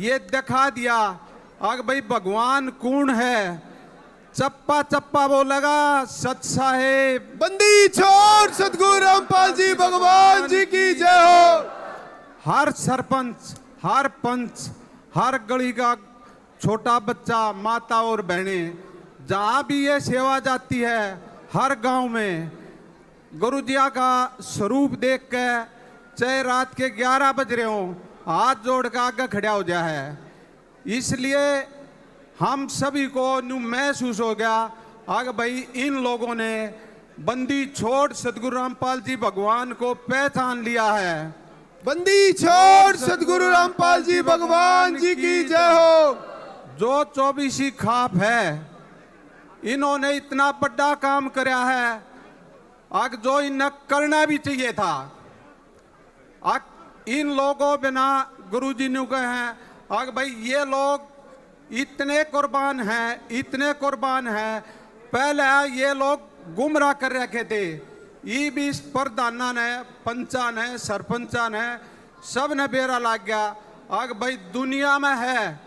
ये दिखा दिया आग भाई भगवान कौन है। चप्पा चप्पा बोलेगा सच साहेब। बंदी छोड़ सदगुरु रामपाल जी भगवान जी की जय हो। हर सरपंच, हर पंच, हर गली का छोटा बच्चा, माता और बहनें, जहाँ भी ये सेवा जाती है, हर गांव में गुरुजिया का स्वरूप देख के चाहे रात के 11 बज रहे हों, हाथ जोड़ के आगे खड़ा हो जाए है। इसलिए हम सभी को न्यू महसूस हो गया आगे भाई इन लोगों ने बंदी छोड़ सदगुरु रामपाल जी भगवान को पहचान लिया है। बंदी छोड़ सदगुरु रामपाल जी भगवान जी की जय हो। जो 24 खाप है, इन्होंने इतना बड़ा काम कराया है आग जो इन्हें करना भी चाहिए था। आग इन लोगों बिना गुरुजी ने कहे हैं आग भाई ये लोग इतने कुर्बान हैं, इतने कुर्बान हैं। पहले ये लोग गुमराह कर रखे थे। ये भी प्रधाना ने, पंचा ने, सरपंचा ने, सब ने बेरा लग गया आग भाई दुनिया में है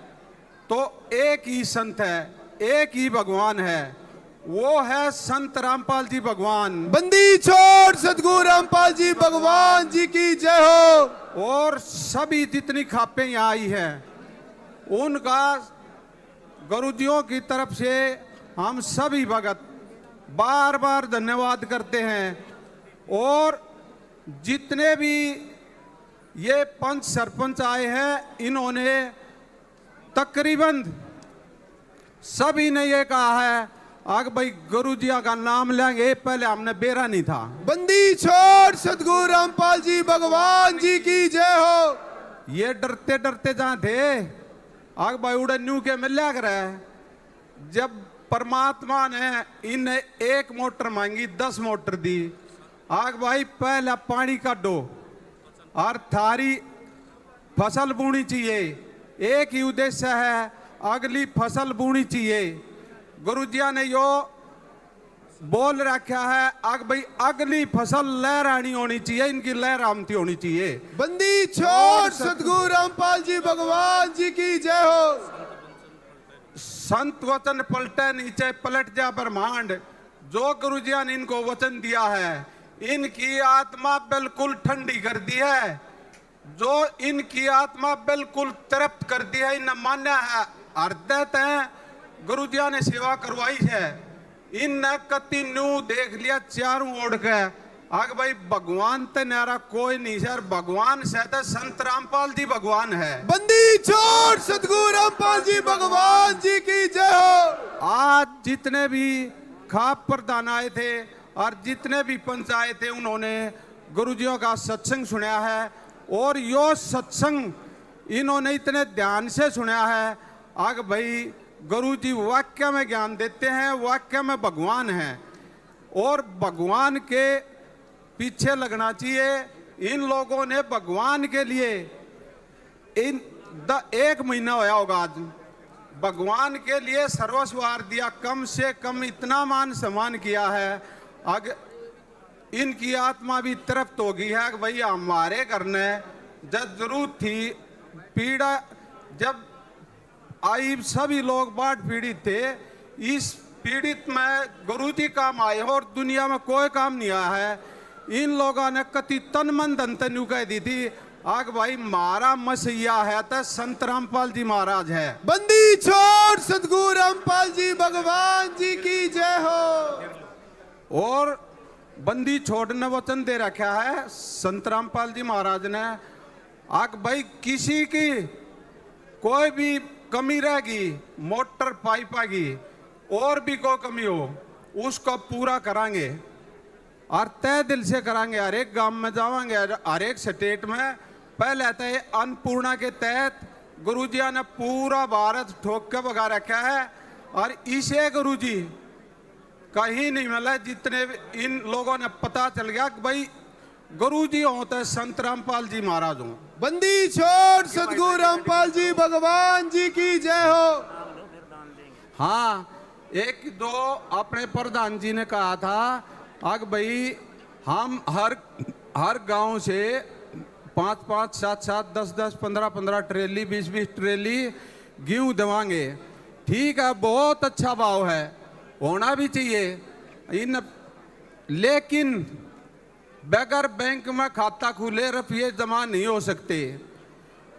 तो एक ही संत है, एक ही भगवान है, वो है संत रामपाल जी भगवान। बंदी छोड़ सदगुरु रामपाल जी भगवान जी की जय हो। और सभी जितनी खापें यहाँ आई हैं उनका गुरुजियों की तरफ से हम सभी भगत बार बार धन्यवाद करते हैं। और जितने भी ये पंच सरपंच आए हैं, इन्होंने तकरीबन सभी ने ये कहा है आग भाई गुरुजिया का नाम लेंगे, पहले हमने बेरा नहीं था। बंदी छोड़ सदगुरु रामपाल जी भगवान जी की जय हो। ये डरते डरते जहाँ थे आग भाई उड़े न्यू के मिल्या कर जब परमात्मा ने इन्हें 1 मोटर मांगी 10 मोटर दी। आग भाई पहला पानी काटो और थारी फसल बोनी चाहिए, एक ही उद्देश्य है अगली फसल बोनी चाहिए। गुरुजिया ने यो बोल रखा है आग भाई अगली फसल लहरानी होनी चाहिए, इनकी लहरामती होनी चाहिए। बंदी छोड़ सदगुरु रामपाल जी भगवान जी की जय हो। संत वचन पलटे नीचे पलट जा ब्रह्मांड, जो गुरुजिया ने इनको वचन दिया है इनकी आत्मा बिल्कुल ठंडी कर दी है, जो इनकी आत्मा बिल्कुल तृप्त कर दी है। इन मान्य है हृदय तय गुरुजिया ने सेवा करवाई है। इन कति न्यू देख लिया चारों ओर के आग भाई भगवान ते नारा कोई नहीं सर, भगवान से तो संत रामपाल जी भगवान है। बंदी छोड़ सदगुरु रामपाल जी भगवान जी की जय हो। आज जितने भी खाप प्रधान आए थे और जितने भी पंच आए थे उन्होंने गुरुजियों का सत्संग सुना है, और यो सत्संग इन्होंने इतने ध्यान से सुना है। आग भाई गुरुजी वाक्य में ज्ञान देते हैं, वाक्य में भगवान है, और भगवान के पीछे लगना चाहिए। इन लोगों ने भगवान के लिए एक महीना होया होगा आज, भगवान के लिए सर्वस्वार दिया, कम से कम इतना मान सम्मान किया है। अगर इनकी आत्मा भी तृप्त हो गई है कि भाई हमारे करने जब जरूरत थी, पीड़ा जब आई, सभी लोग बाढ़ पीड़ित थे, इस पीड़ित में गुरुजी काम आए और दुनिया में कोई काम नहीं आया है। इन लोगों ने कति तन मन धन तनु कह दी थी, आग भाई मारा मसीहा है तो संत रामपाल जी महाराज है। बंदी छोड़ सदगुरु रामपाल जी भगवान जी की जय हो। और बंदी छोड़ने वचन दे रखा है संत रामपाल जी महाराज ने। आग भाई किसी की कोई भी कमी रहेगी, मोटर पाइप आगी और भी कोई कमी हो, उसको पूरा करांगे और तय दिल से करांगे। हर एक गांव में जावांगे, हर एक स्टेट में। पहले तो अन्नपूर्णा के तहत गुरुजिया ने पूरा भारत ठोक के भगा रखा है, और इसे गुरुजी कहीं नहीं मिला। जितने इन लोगों ने पता चल गया कि भाई गुरुजी होते संत रामपाल जी महाराज हों। बंदी छोड़ सदगुरु रामपाल जी भगवान जी की जय हो। हाँ, एक दो अपने प्रधान जी ने कहा था, आग भाई हम हर गांव से 5-5, 7-7, 10-10, 15-15 ट्रेली, 20-20 ट्रेली गेहूं दवाएंगे। ठीक है, बहुत अच्छा भाव है, होना भी चाहिए। लेकिन बगैर बैंक में खाता खुले रुपये जमा नहीं हो सकते,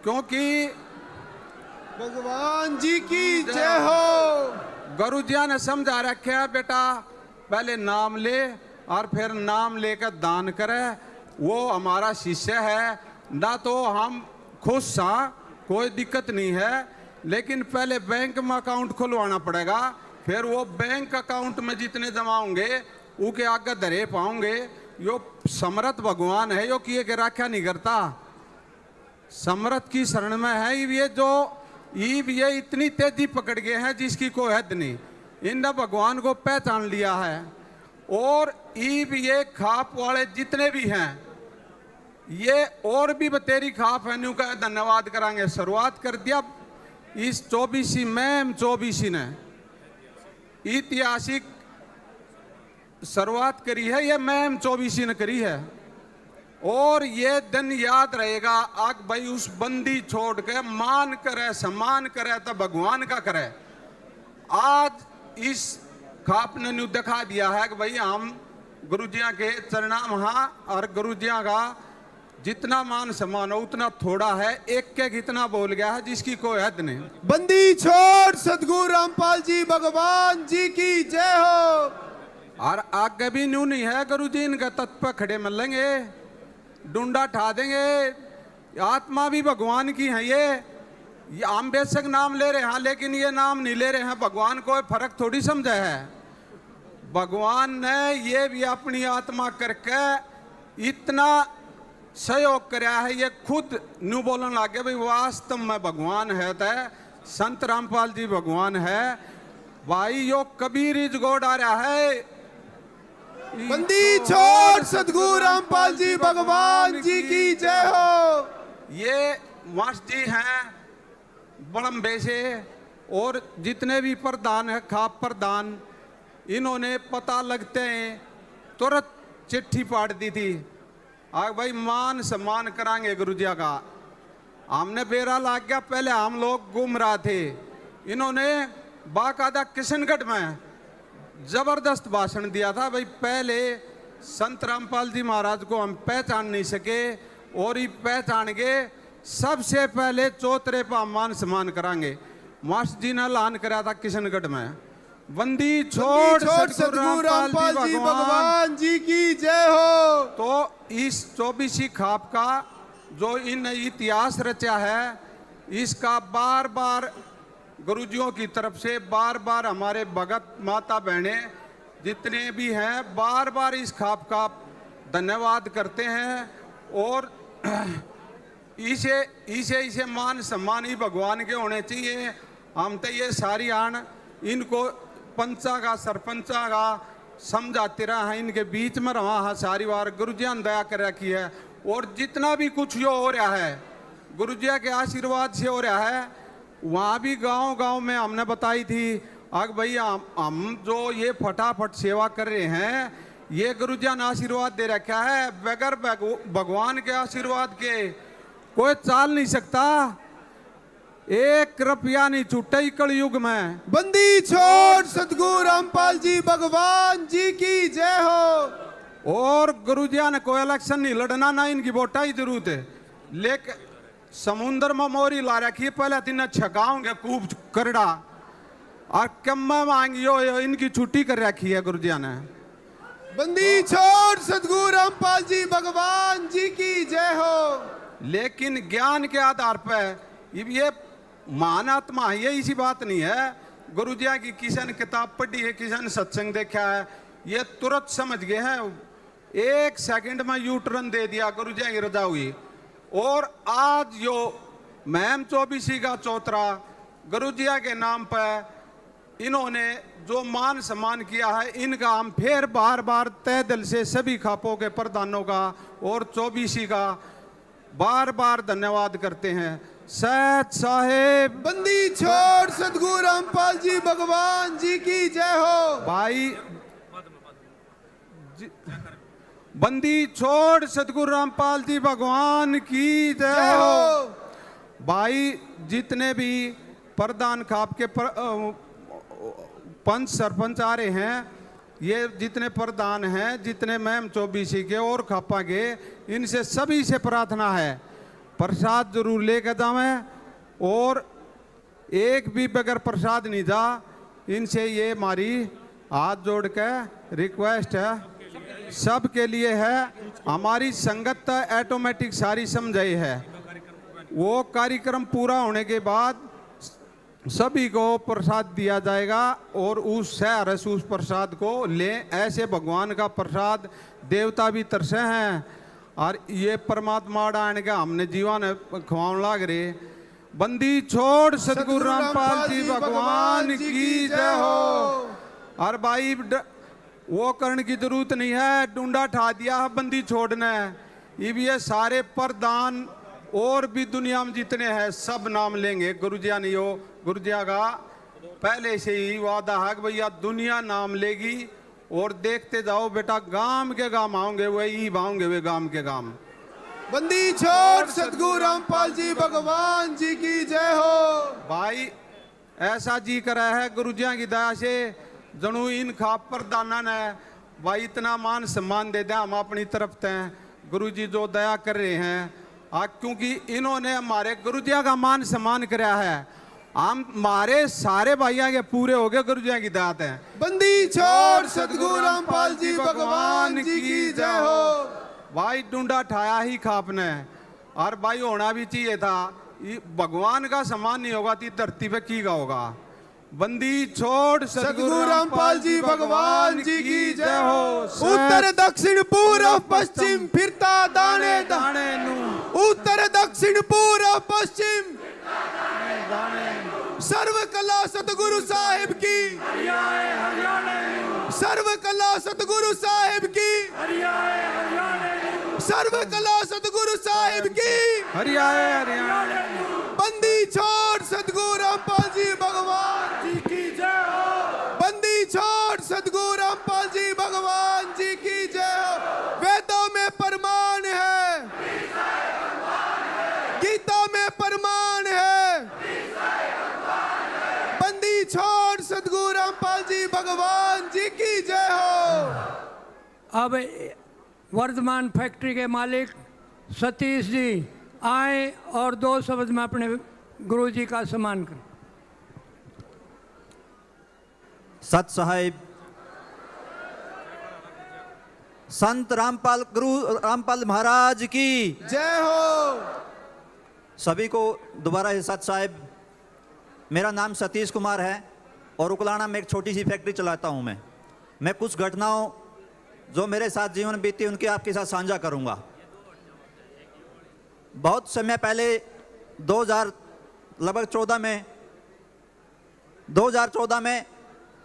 क्योंकि भगवान जी की जय हो। गुरुजिया ने समझा रखा है, बेटा पहले नाम ले और फिर नाम लेकर दान करे। वो हमारा शिष्य है ना, तो हम खुश हाँ, कोई दिक्कत नहीं है, लेकिन पहले बैंक में अकाउंट खुलवाना पड़ेगा। फिर वो बैंक अकाउंट में जितने जमा होंगे उनके आगे धरे पाओगे। यो समर्थ भगवान है, यो किए के रखा नहीं करता, समर्थ की शरण में है। ये जो ये इतनी तेजी पकड़ गए हैं जिसकी कोई हद नहीं। इनने भगवान को पहचान लिया है, और ये खाप वाले जितने भी हैं, ये और भी बतेरी खाप है, न्यू का धन्यवाद करांगे। शुरुआत कर दिया इस 24 मैम 24 ने ऐतिहासिक शुरुआत करी है, ये मैम 24 ने करी है, और ये दिन याद रहेगा। आग भाई उस बंदी छोड़ के मान करे, सम्मान करे तो भगवान का करे। आज इस खाप ने न्यू दिखा दिया है कि भाई हम गुरुजिया के चरणा महा, और गुरुजिया का जितना मान सम्मान हो उतना थोड़ा है। एक के कितना बोल गया है जिसकी कोई हद नहीं। बंदी छोड़ सदगुरु रामपाल जी भगवान जी की जय हो। और आगे भी न्यू नहीं है, गुरुजी इनके तत्व पर खड़े मिलेंगे, डूंडा ठा देंगे। आत्मा भी भगवान की है। ये हम बेशक नाम ले रहे हैं, लेकिन ये नाम नहीं ले रहे हैं, भगवान को फर्क थोड़ी समझा है। भगवान ने ये भी अपनी आत्मा करके इतना सहयोग कराया है, ये खुद न्यू बोलने लगे भाई वास्तव में भगवान है, तो संत रामपाल जी भगवान है। भाई यो कबीर इज गोड आ रहा है। बंदी छोड़ सदगुरु रामपाल जी भगवान जी की जय हो। ये मास्टर जी हैं बड़म्बे से, और जितने भी प्रधान है, खाप प्रधान, इन्होंने पता लगते हैं तुरंत चिट्ठी पाट दी थी, आग भाई मान सम्मान करांगे गुरुजिया का। हमने बेरा लाग गया, पहले हम लोग गुम रहा थे, इन्होंने बाकायदा किशनगढ़ में जबरदस्त भाषण दिया था। भाई पहले संत रामपाल जी महाराज को हम पहचान नहीं सके, और ये पहचान गए, सबसे पहले चौतरे पर मान सम्मान करांगे। मास्टर जी ने ऐलान करा था किशनगढ़ में, बंदी छोड़ सद्गुरु रामपाल जी भगवान जी की जय हो। तो इस 24 खाप का जो इन इतिहास रचा है, इसका बार बार गुरुजियों की तरफ से बार बार हमारे भगत माता बहने जितने भी हैं बार बार इस खाप का धन्यवाद करते हैं। और इसे मान सम्मान ही भगवान के होने चाहिए। हम तो ये सारी आन इनको पंचा का सरपंचा का समझाते रहा है, इनके बीच में रहा है सारी बार। गुरुजिया ने दया कर रखी है और जितना भी कुछ यो हो रहा है गुरुजिया के आशीर्वाद से हो रहा है। वहाँ भी गांव में हमने बताई थी अग भाई हम जो ये फटाफट सेवा कर रहे हैं ये गुरुजिया ने आशीर्वाद दे रखा है। बगैर भगवान के आशीर्वाद के कोई चाल नहीं सकता। 1 रुपया नहीं छूटा कलयुग में। बंदी छोड़ सद्गुरु रामपाल जी भगवान जी की जय हो। और गुरुजिया ने कोई इलेक्शन नहीं लड़ना, ना इनकी वोटा ही जरूरत है। लेकिन समुन्द्र में मोरी ला रखी है, पहले 3 छकाओगे खूब करड़ा और कम मांगियो इनकी छुट्टी कर रखी है गुरुजिया ने। बंदी छोड़ सद्गुरु रामपाल जी भगवान जी की जय हो। लेकिन ज्ञान के आधार पर ये महान आत्मा है, ये इसी बात नहीं है। गुरुजिया की किसी ने किताब पढ़ी है, किसी ने सत्संग देखा है, ये तुरंत समझ गए हैं। 1 सेकंड में यू टर्न दे दिया, गुरुजिया की रजा हुई। और आज जो महम 24 का चौतरा गुरुजिया के नाम पर इन्होंने जो मान सम्मान किया है, इनका हम फिर बार बार तहे दिल से सभी खापों के प्रधानों का और 24 का बार बार धन्यवाद करते हैं। सैयद साहेब बंदी छोड़ सद्गुरु रामपाल जी भगवान जी की जय हो। भाई बंदी छोड़ सद्गुरु रामपाल जी भगवान की जय हो। भाई जितने भी प्रधान खाप के पंच सरपंच आ रहे हैं, ये जितने प्रधान हैं, जितने मैम 24 के और खापा के, इनसे सभी से प्रार्थना है प्रसाद जरूर लेकर जावें। और एक भी बगैर प्रसाद नहीं जा। इनसे ये हमारी हाथ जोड़ के रिक्वेस्ट है, सब के लिए है। हमारी संगत ऑटोमेटिक सारी समझाई है। वो कार्यक्रम पूरा होने के बाद सभी को प्रसाद दिया जाएगा और उस शहर से उस प्रसाद को लें। ऐसे भगवान का प्रसाद देवता भी तरसे हैं और ये परमात्मा आने का हमने जीवन खवान लाग रहे। बंदी छोड़ सद्गुरु रामपाल जी भगवान की जय हो। और भाई वो करने की जरूरत नहीं है, डूंडा ठा दिया है बंदी छोड़ना है। ये सारे प्रधान और भी दुनिया में जितने हैं सब नाम लेंगे। गुरुजिया नहीं हो, गुरुजिया का पहले से ही वादा है कि भैया दुनिया नाम लेगी। और देखते जाओ बेटा, गांव के गांव आओगे वही भाओगे वे गांव के गांव। बंदी छोड़ सद्गुरु रामपाल जी भगवान जी की जय हो। भाई ऐसा जी करा है गुरुजिया की दया से, जनू इन खाप प्रधाना ने भाई इतना मान सम्मान दे दिया। हम अपनी तरफ से गुरुजी जो दया कर रहे हैं, क्योंकि इन्होंने हमारे गुरुजिया का मान सम्मान कराया है। हम हमारे सारे भाइयों के पूरे हो गए गुरुजिया की दात है। बंदी छोड़ सद्गुरु रामपाल जी भगवान जी की जय हो। भाई डूंडा ठाया ही खापने, और भाई होना भी चाहिए था। भगवान का सम्मान नहीं होगा तो धरती पे की का होगा। बंदी छोड़ सद्गुरु रामपाल जी भगवान जी की जय हो। उत्तर दक्षिण पूर्व पश्चिम फिरता दाने दाने उत्तर दक्षिण पूर्व पश्चिम सर्व कला सतगुरु साहिब की, सर्व कला सतगुरु साहिब की, सर्व कला सतगुरु साहिब की। हरियाणा बंदी छोड़ सद्गुरु रामपाल जी भगवान जी की जय हो। बंदी छोड़ सद्गुरु रामपाल जी भगवान जी की जय हो। वेदों में प्रमाण है, गीता में प्रमाण है। बंदी छोड़ सद्गुरु रामपाल जी भगवान जी की जय हो। अब वर्धमान फैक्ट्री के मालिक सतीश जी आए और 2 शब्द में अपने गुरुजी का सम्मान करें। सत साहिब, संत रामपाल गुरु रामपाल महाराज की जय हो। सभी को दोबारा से सत साहिब। मेरा नाम सतीश कुमार है और उकलाना में एक छोटी सी फैक्ट्री चलाता हूं। मैं कुछ घटनाओं जो मेरे साथ जीवन बीती उनकी आपके साथ साझा करूंगा। बहुत समय पहले 2014 में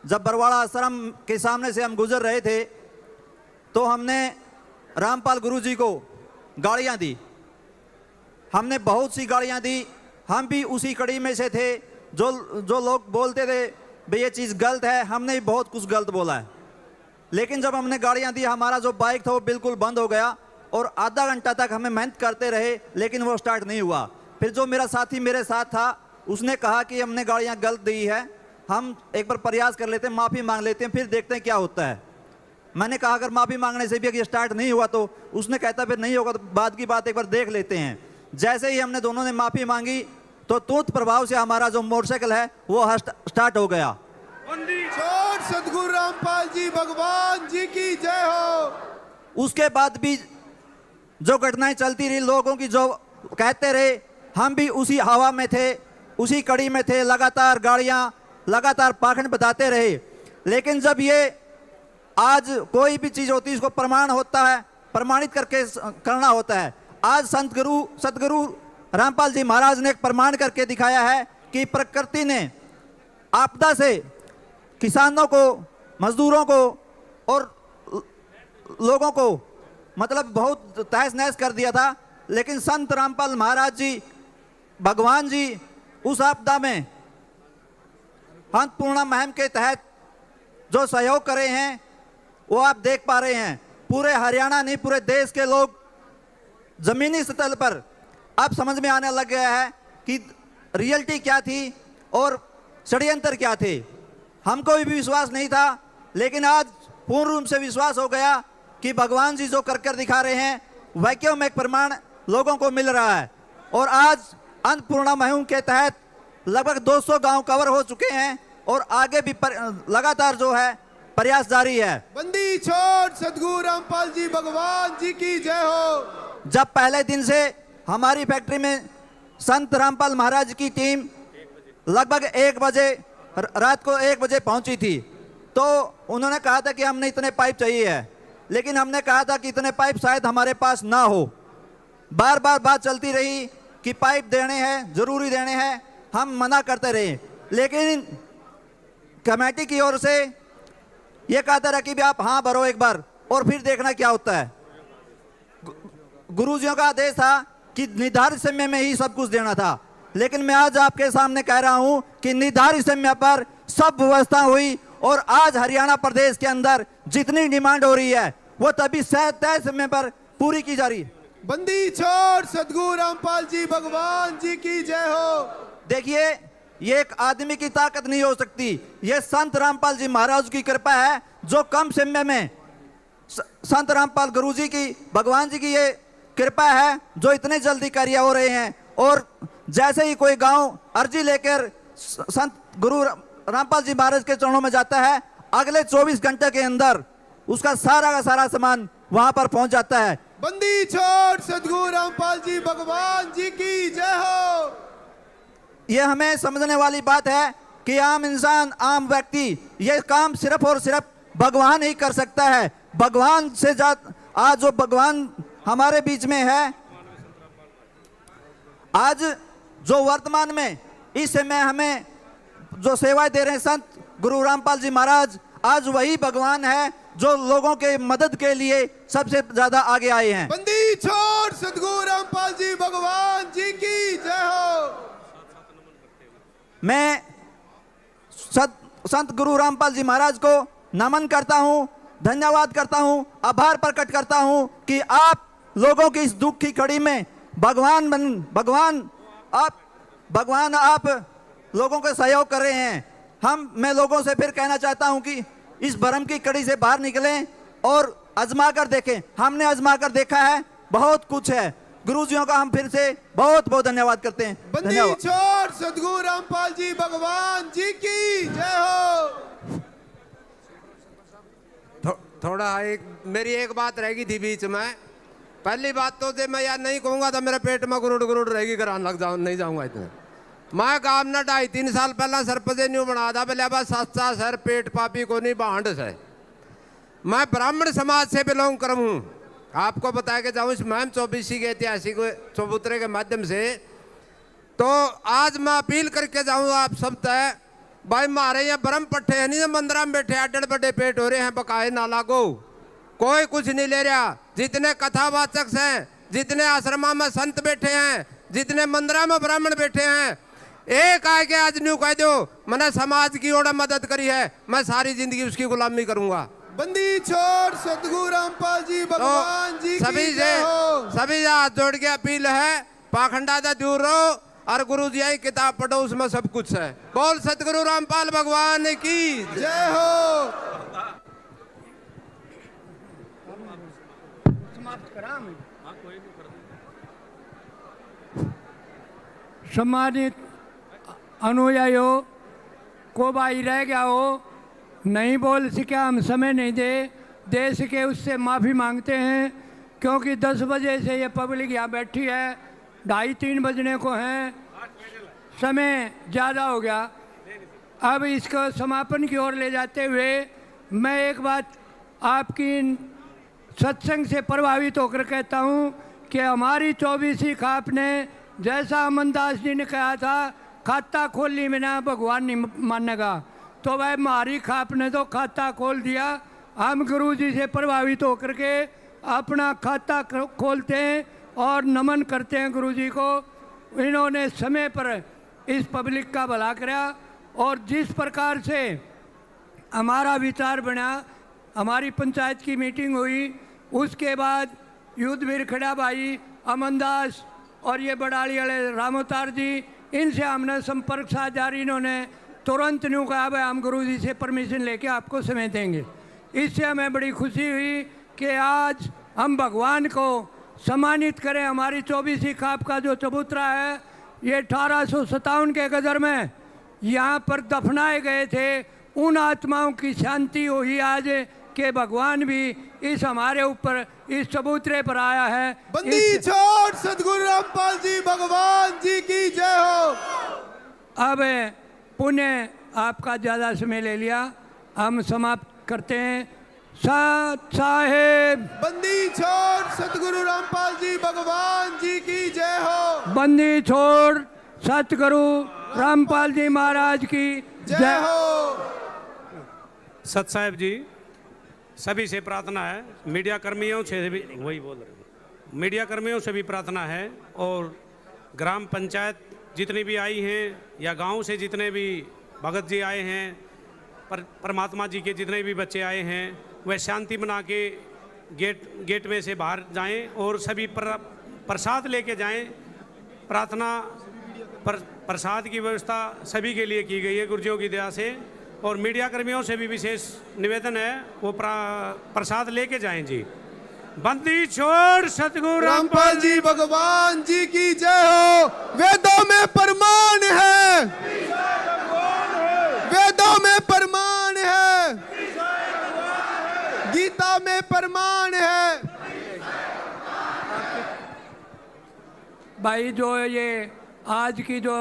जब बरवाड़ा आश्रम के सामने से हम गुजर रहे थे तो हमने रामपाल गुरुजी को गाड़ियां दी। हमने बहुत सी गाड़ियां दी। हम भी उसी कड़ी में से थे जो लोग बोलते थे भाई ये चीज़ गलत है। हमने भी बहुत कुछ गलत बोला है, लेकिन जब हमने गाड़ियां दी हमारा जो बाइक था वो बिल्कुल बंद हो गया और आधा घंटा तक हमें मेहनत करते रहे लेकिन वो स्टार्ट नहीं हुआ। फिर जो मेरा साथी मेरे साथ था उसने कहा कि हमने गाड़ियां गलत दी है, हम एक बार प्रयास कर लेते हैं, माफ़ी मांग लेते हैं, फिर देखते हैं क्या होता है। मैंने कहा अगर माफ़ी मांगने से भी अगर स्टार्ट नहीं हुआ तो उसने कहता फिर नहीं होगा तो बाद की बात एक बार देख लेते हैं। जैसे ही हमने दोनों ने माफ़ी मांगी तो तुरंत प्रभाव से हमारा जो मोटरसाइकिल है वो स्टार्ट हो गया। छोड़ सदगुरु रामपाल जी भगवान जी की जय हो। उसके बाद भी जो घटनाएं चलती रही, लोगों की जो कहते रहे, हम भी उसी हवा में थे, उसी कड़ी में थे। लगातार गाड़ियां लगातार पाखंड बताते रहे। लेकिन जब ये आज कोई भी चीज़ होती है इसको प्रमाण होता है, प्रमाणित करके करना होता है। आज सतगुरु रामपाल जी महाराज ने एक प्रमाण करके दिखाया है कि प्रकृति ने आपदा से किसानों को, मजदूरों को और लोगों को मतलब बहुत तहस नहस कर दिया था, लेकिन संत रामपाल महाराज जी भगवान जी उस आपदा में अन्नपूर्णा मुहिम के तहत जो सहयोग करे हैं वो आप देख पा रहे हैं। पूरे हरियाणा नहीं पूरे देश के लोग जमीनी सतह पर अब समझ में आने लग गया है कि रियलिटी क्या थी और षड्यंत्र क्या थे। हमको भी विश्वास नहीं था, लेकिन आज पूर्ण रूप से विश्वास हो गया कि भगवान जी जो कर दिखा रहे हैं वाकई में एक प्रमाण लोगों को मिल रहा है। और आज अन्नपूर्णा मुहिम के तहत लगभग 200 गांव कवर हो चुके हैं और आगे भी लगातार जो है प्रयास जारी है। बंदी छोड़ सदगुरु रामपाल जी भगवान जी की जय हो। जब पहले दिन से हमारी फैक्ट्री में संत रामपाल महाराज की टीम लगभग 1 बजे रात को 1 बजे पहुंची थी तो उन्होंने कहा था कि हमने इतने पाइप चाहिए है, लेकिन हमने कहा था कि इतने पाइप शायद हमारे पास ना हो। बार बार बात चलती रही कि पाइप देने हैं, जरूरी देने हैं, हम मना करते रहे। लेकिन कमेटी की ओर से ये कहता रहा कि भी आप हाँ भरो एक बार और फिर देखना क्या होता है। गुरुजियों का आदेश था कि निर्धारित समय में ही सब कुछ देना था, लेकिन मैं आज आपके सामने कह रहा हूं कि निर्धारित समय पर सब व्यवस्था हुई और आज हरियाणा प्रदेश के अंदर जितनी डिमांड हो रही है वो तभी तय समय पर पूरी की जा रही है। बंदी छोड़ सदगुरु रामपाल जी भगवान जी की जय हो। देखिए ये एक आदमी की ताकत नहीं हो सकती, ये संत रामपाल जी महाराज की कृपा है जो कम समय में संत रामपाल गुरु जी की भगवान जी की ये कृपा है जो इतने जल्दी कार्य हो रहे हैं। और जैसे ही कोई गांव अर्जी लेकर संत गुरु रामपाल जी महाराज के चरणों में जाता है, अगले 24 घंटे के अंदर उसका सारा का सारा सामान वहां पर पहुंच जाता है। बंदी छोड़ सदगुरु रामपाल जी भगवान जी की जय हो। यह हमें समझने वाली बात है कि आम इंसान, आम व्यक्ति यह काम सिर्फ और सिर्फ भगवान ही कर सकता है। भगवान से आज जो भगवान हमारे बीच में है, आज जो वर्तमान में इस समय हमें जो सेवाएं दे रहे हैं संत गुरु रामपाल जी महाराज, आज वही भगवान है जो लोगों के मदद के लिए सबसे ज्यादा आगे आए हैं। बंदी छोड़ सदगुरु रामपाल जी भगवान जी की जय हो। मैं संत गुरु रामपाल जी महाराज को नमन करता हूं, धन्यवाद करता हूं, आभार प्रकट करता हूं कि आप लोगों की इस दुख की कड़ी में भगवान आप लोगों का सहयोग कर रहे हैं। मैं लोगों से फिर कहना चाहता हूं कि इस भरम की कड़ी से बाहर निकलें और आजमा कर देखें। हमने आजमा कर देखा है, बहुत कुछ है। गुरुजियों का हम फिर से बहुत बहुत धन्यवाद करते हैं। बंदी छोड़ सदगुरु रामपाल जी भगवान जी की जय हो। थोड़ा मेरी एक बात रहेगी थी बीच में। पहली बात तो जे मैं यार नहीं कहूंगा तो मेरे पेट में गुरुड़ गुरुड़ रहेगी, करान लग जाऊँ नहीं जाऊंगा इतने। मैं काम ना 2.5-3 साल पहला सरपंच न्यू बना था, बोले बस सच्चा सर पेट पापी को नहीं बांड से। मैं ब्राह्मण समाज से बिलोंग करूँ, आपको बता के जाऊँ इस मुहिम 24 के ऐतिहासिक चबूतरे के माध्यम से। तो आज मैं अपील करके जाऊँ आप सब तय, भाई मारे यहाँ ब्रह्म पट्टे है नहीं, मंदिर में बैठे अड्डे बड़े पेट हो रहे हैं, बकाए ना लागो, कोई कुछ नहीं ले रहा। जितने कथावाचक हैं, जितने आश्रमा में संत बैठे हैं, जितने मंदिर में ब्राह्मण बैठे हैं, एक आके आज न्यू कह दो मैंने समाज की ओर मदद करी है, मैं सारी जिंदगी उसकी गुलामी करूंगा। बंदी छोड़ सतगुरु रामपाल जी भगवान जी सभी की से जय हो। सभी हाथ जोड़ के अपील है, पाखंडा से दूर रहो और गुरु जी की किताब पढ़ो, उसमें सब कुछ है। बोल सतगुरु रामपाल भगवान की जय हो। सम्मानित अनुयायियों को भाई रह गया हो, नहीं बोल सके, हम समय नहीं दे दे सके उससे माफ़ी मांगते हैं, क्योंकि 10 बजे से ये पब्लिक यहाँ बैठी है, 2:30-3 बजने को हैं, समय ज़्यादा हो गया। अब इसको समापन की ओर ले जाते हुए मैं एक बात आपकी सत्संग से प्रभावित होकर कहता हूँ कि हमारी 24वीं खाप ने जैसा अमनदास जी ने कहा था, खाता खोल ली बिना भगवान नहीं मानेगा, तो वह हमारी खाप ने तो खाता खोल दिया। हम गुरु जी से प्रभावित होकर के अपना खाता खोलते हैं और नमन करते हैं गुरु जी को। इन्होंने समय पर इस पब्लिक का भला करा और जिस प्रकार से हमारा विचार बना, हमारी पंचायत की मीटिंग हुई, उसके बाद युद्धवीर खड़ा भाई अमनदास और ये बड़ाली वाले रामोतार जी, इनसे हमने संपर्क साथ जारी, इन्होंने तुरंत न्यू कहा भाई हम गुरु जी से परमिशन लेके आपको समय देंगे। इससे हमें बड़ी खुशी हुई कि आज हम भगवान को सम्मानित करें। हमारी 24वीं खाप का जो चबूतरा है ये 1857 के गदर में यहाँ पर दफनाए गए थे। उन आत्माओं की शांति हुई आज कि भगवान भी इस हमारे ऊपर इस चबूतरे पर आया है। बंदी छोड़ सतगुरु रामपाल जी भगवान जी की जय हो। अब पुण्य आपका ज़्यादा समय ले लिया, हम समाप्त करते हैं। सत साहेब बंदी छोड़ सतगुरु रामपाल जी भगवान जी की जय हो। बंदी छोड़ सतगुरु रामपाल जी महाराज की जय हो। सत साहेब जी सभी से प्रार्थना है, मीडिया कर्मियों से भी वही बोल रहे हैं, मीडिया कर्मियों से भी प्रार्थना है और ग्राम पंचायत जितनी भी आई हैं या गांव से जितने भी भगत जी आए हैं, परमात्मा जी के जितने भी बच्चे आए हैं, वह शांति बना के गेट में से बाहर जाएं और सभी प्रसाद लेके जाएं। प्रार्थना प्रसाद की व्यवस्था सभी के लिए की गई है गुरुजियों की दया से, और मीडिया कर्मियों से भी विशेष निवेदन है वो प्रसाद लेके जाएं जी। बंदी छोड़ सतगुरु रामपाल जी भगवान जी की जय हो। वेदों में प्रमाण है, वेदों में प्रमाण है, गीता में प्रमाण है। भाई जो ये आज की जो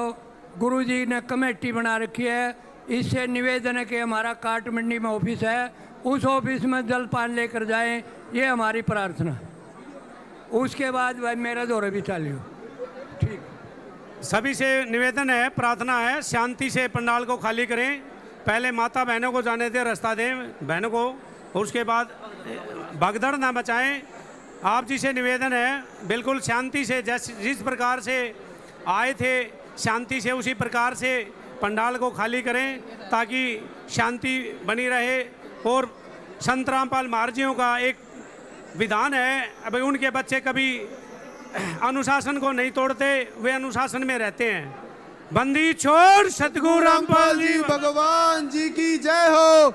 गुरुजी ने कमेटी बना रखी है, इससे निवेदन है कि हमारा काट मंडी में ऑफिस है, उस ऑफिस में जलपान लेकर जाएं, ये हमारी प्रार्थना। उसके बाद भाई मेरा दौरे भी चालू। ठीक, सभी से निवेदन है, प्रार्थना है, शांति से पंडाल को खाली करें। पहले माता बहनों को जाने दें, रास्ता दें बहनों को, और उसके बाद भगदड़ ना बचाएं। आप जी से निवेदन है बिल्कुल शांति से, जिस प्रकार से आए थे शांति से उसी प्रकार से पंडाल को खाली करें ताकि शांति बनी रहे। और संत रामपाल महाराजियों का एक विधान है, अभी उनके बच्चे कभी अनुशासन को नहीं तोड़ते, वे अनुशासन में रहते हैं। बंदी छोड़ सतगुरु रामपाल जी भगवान जी की जय हो।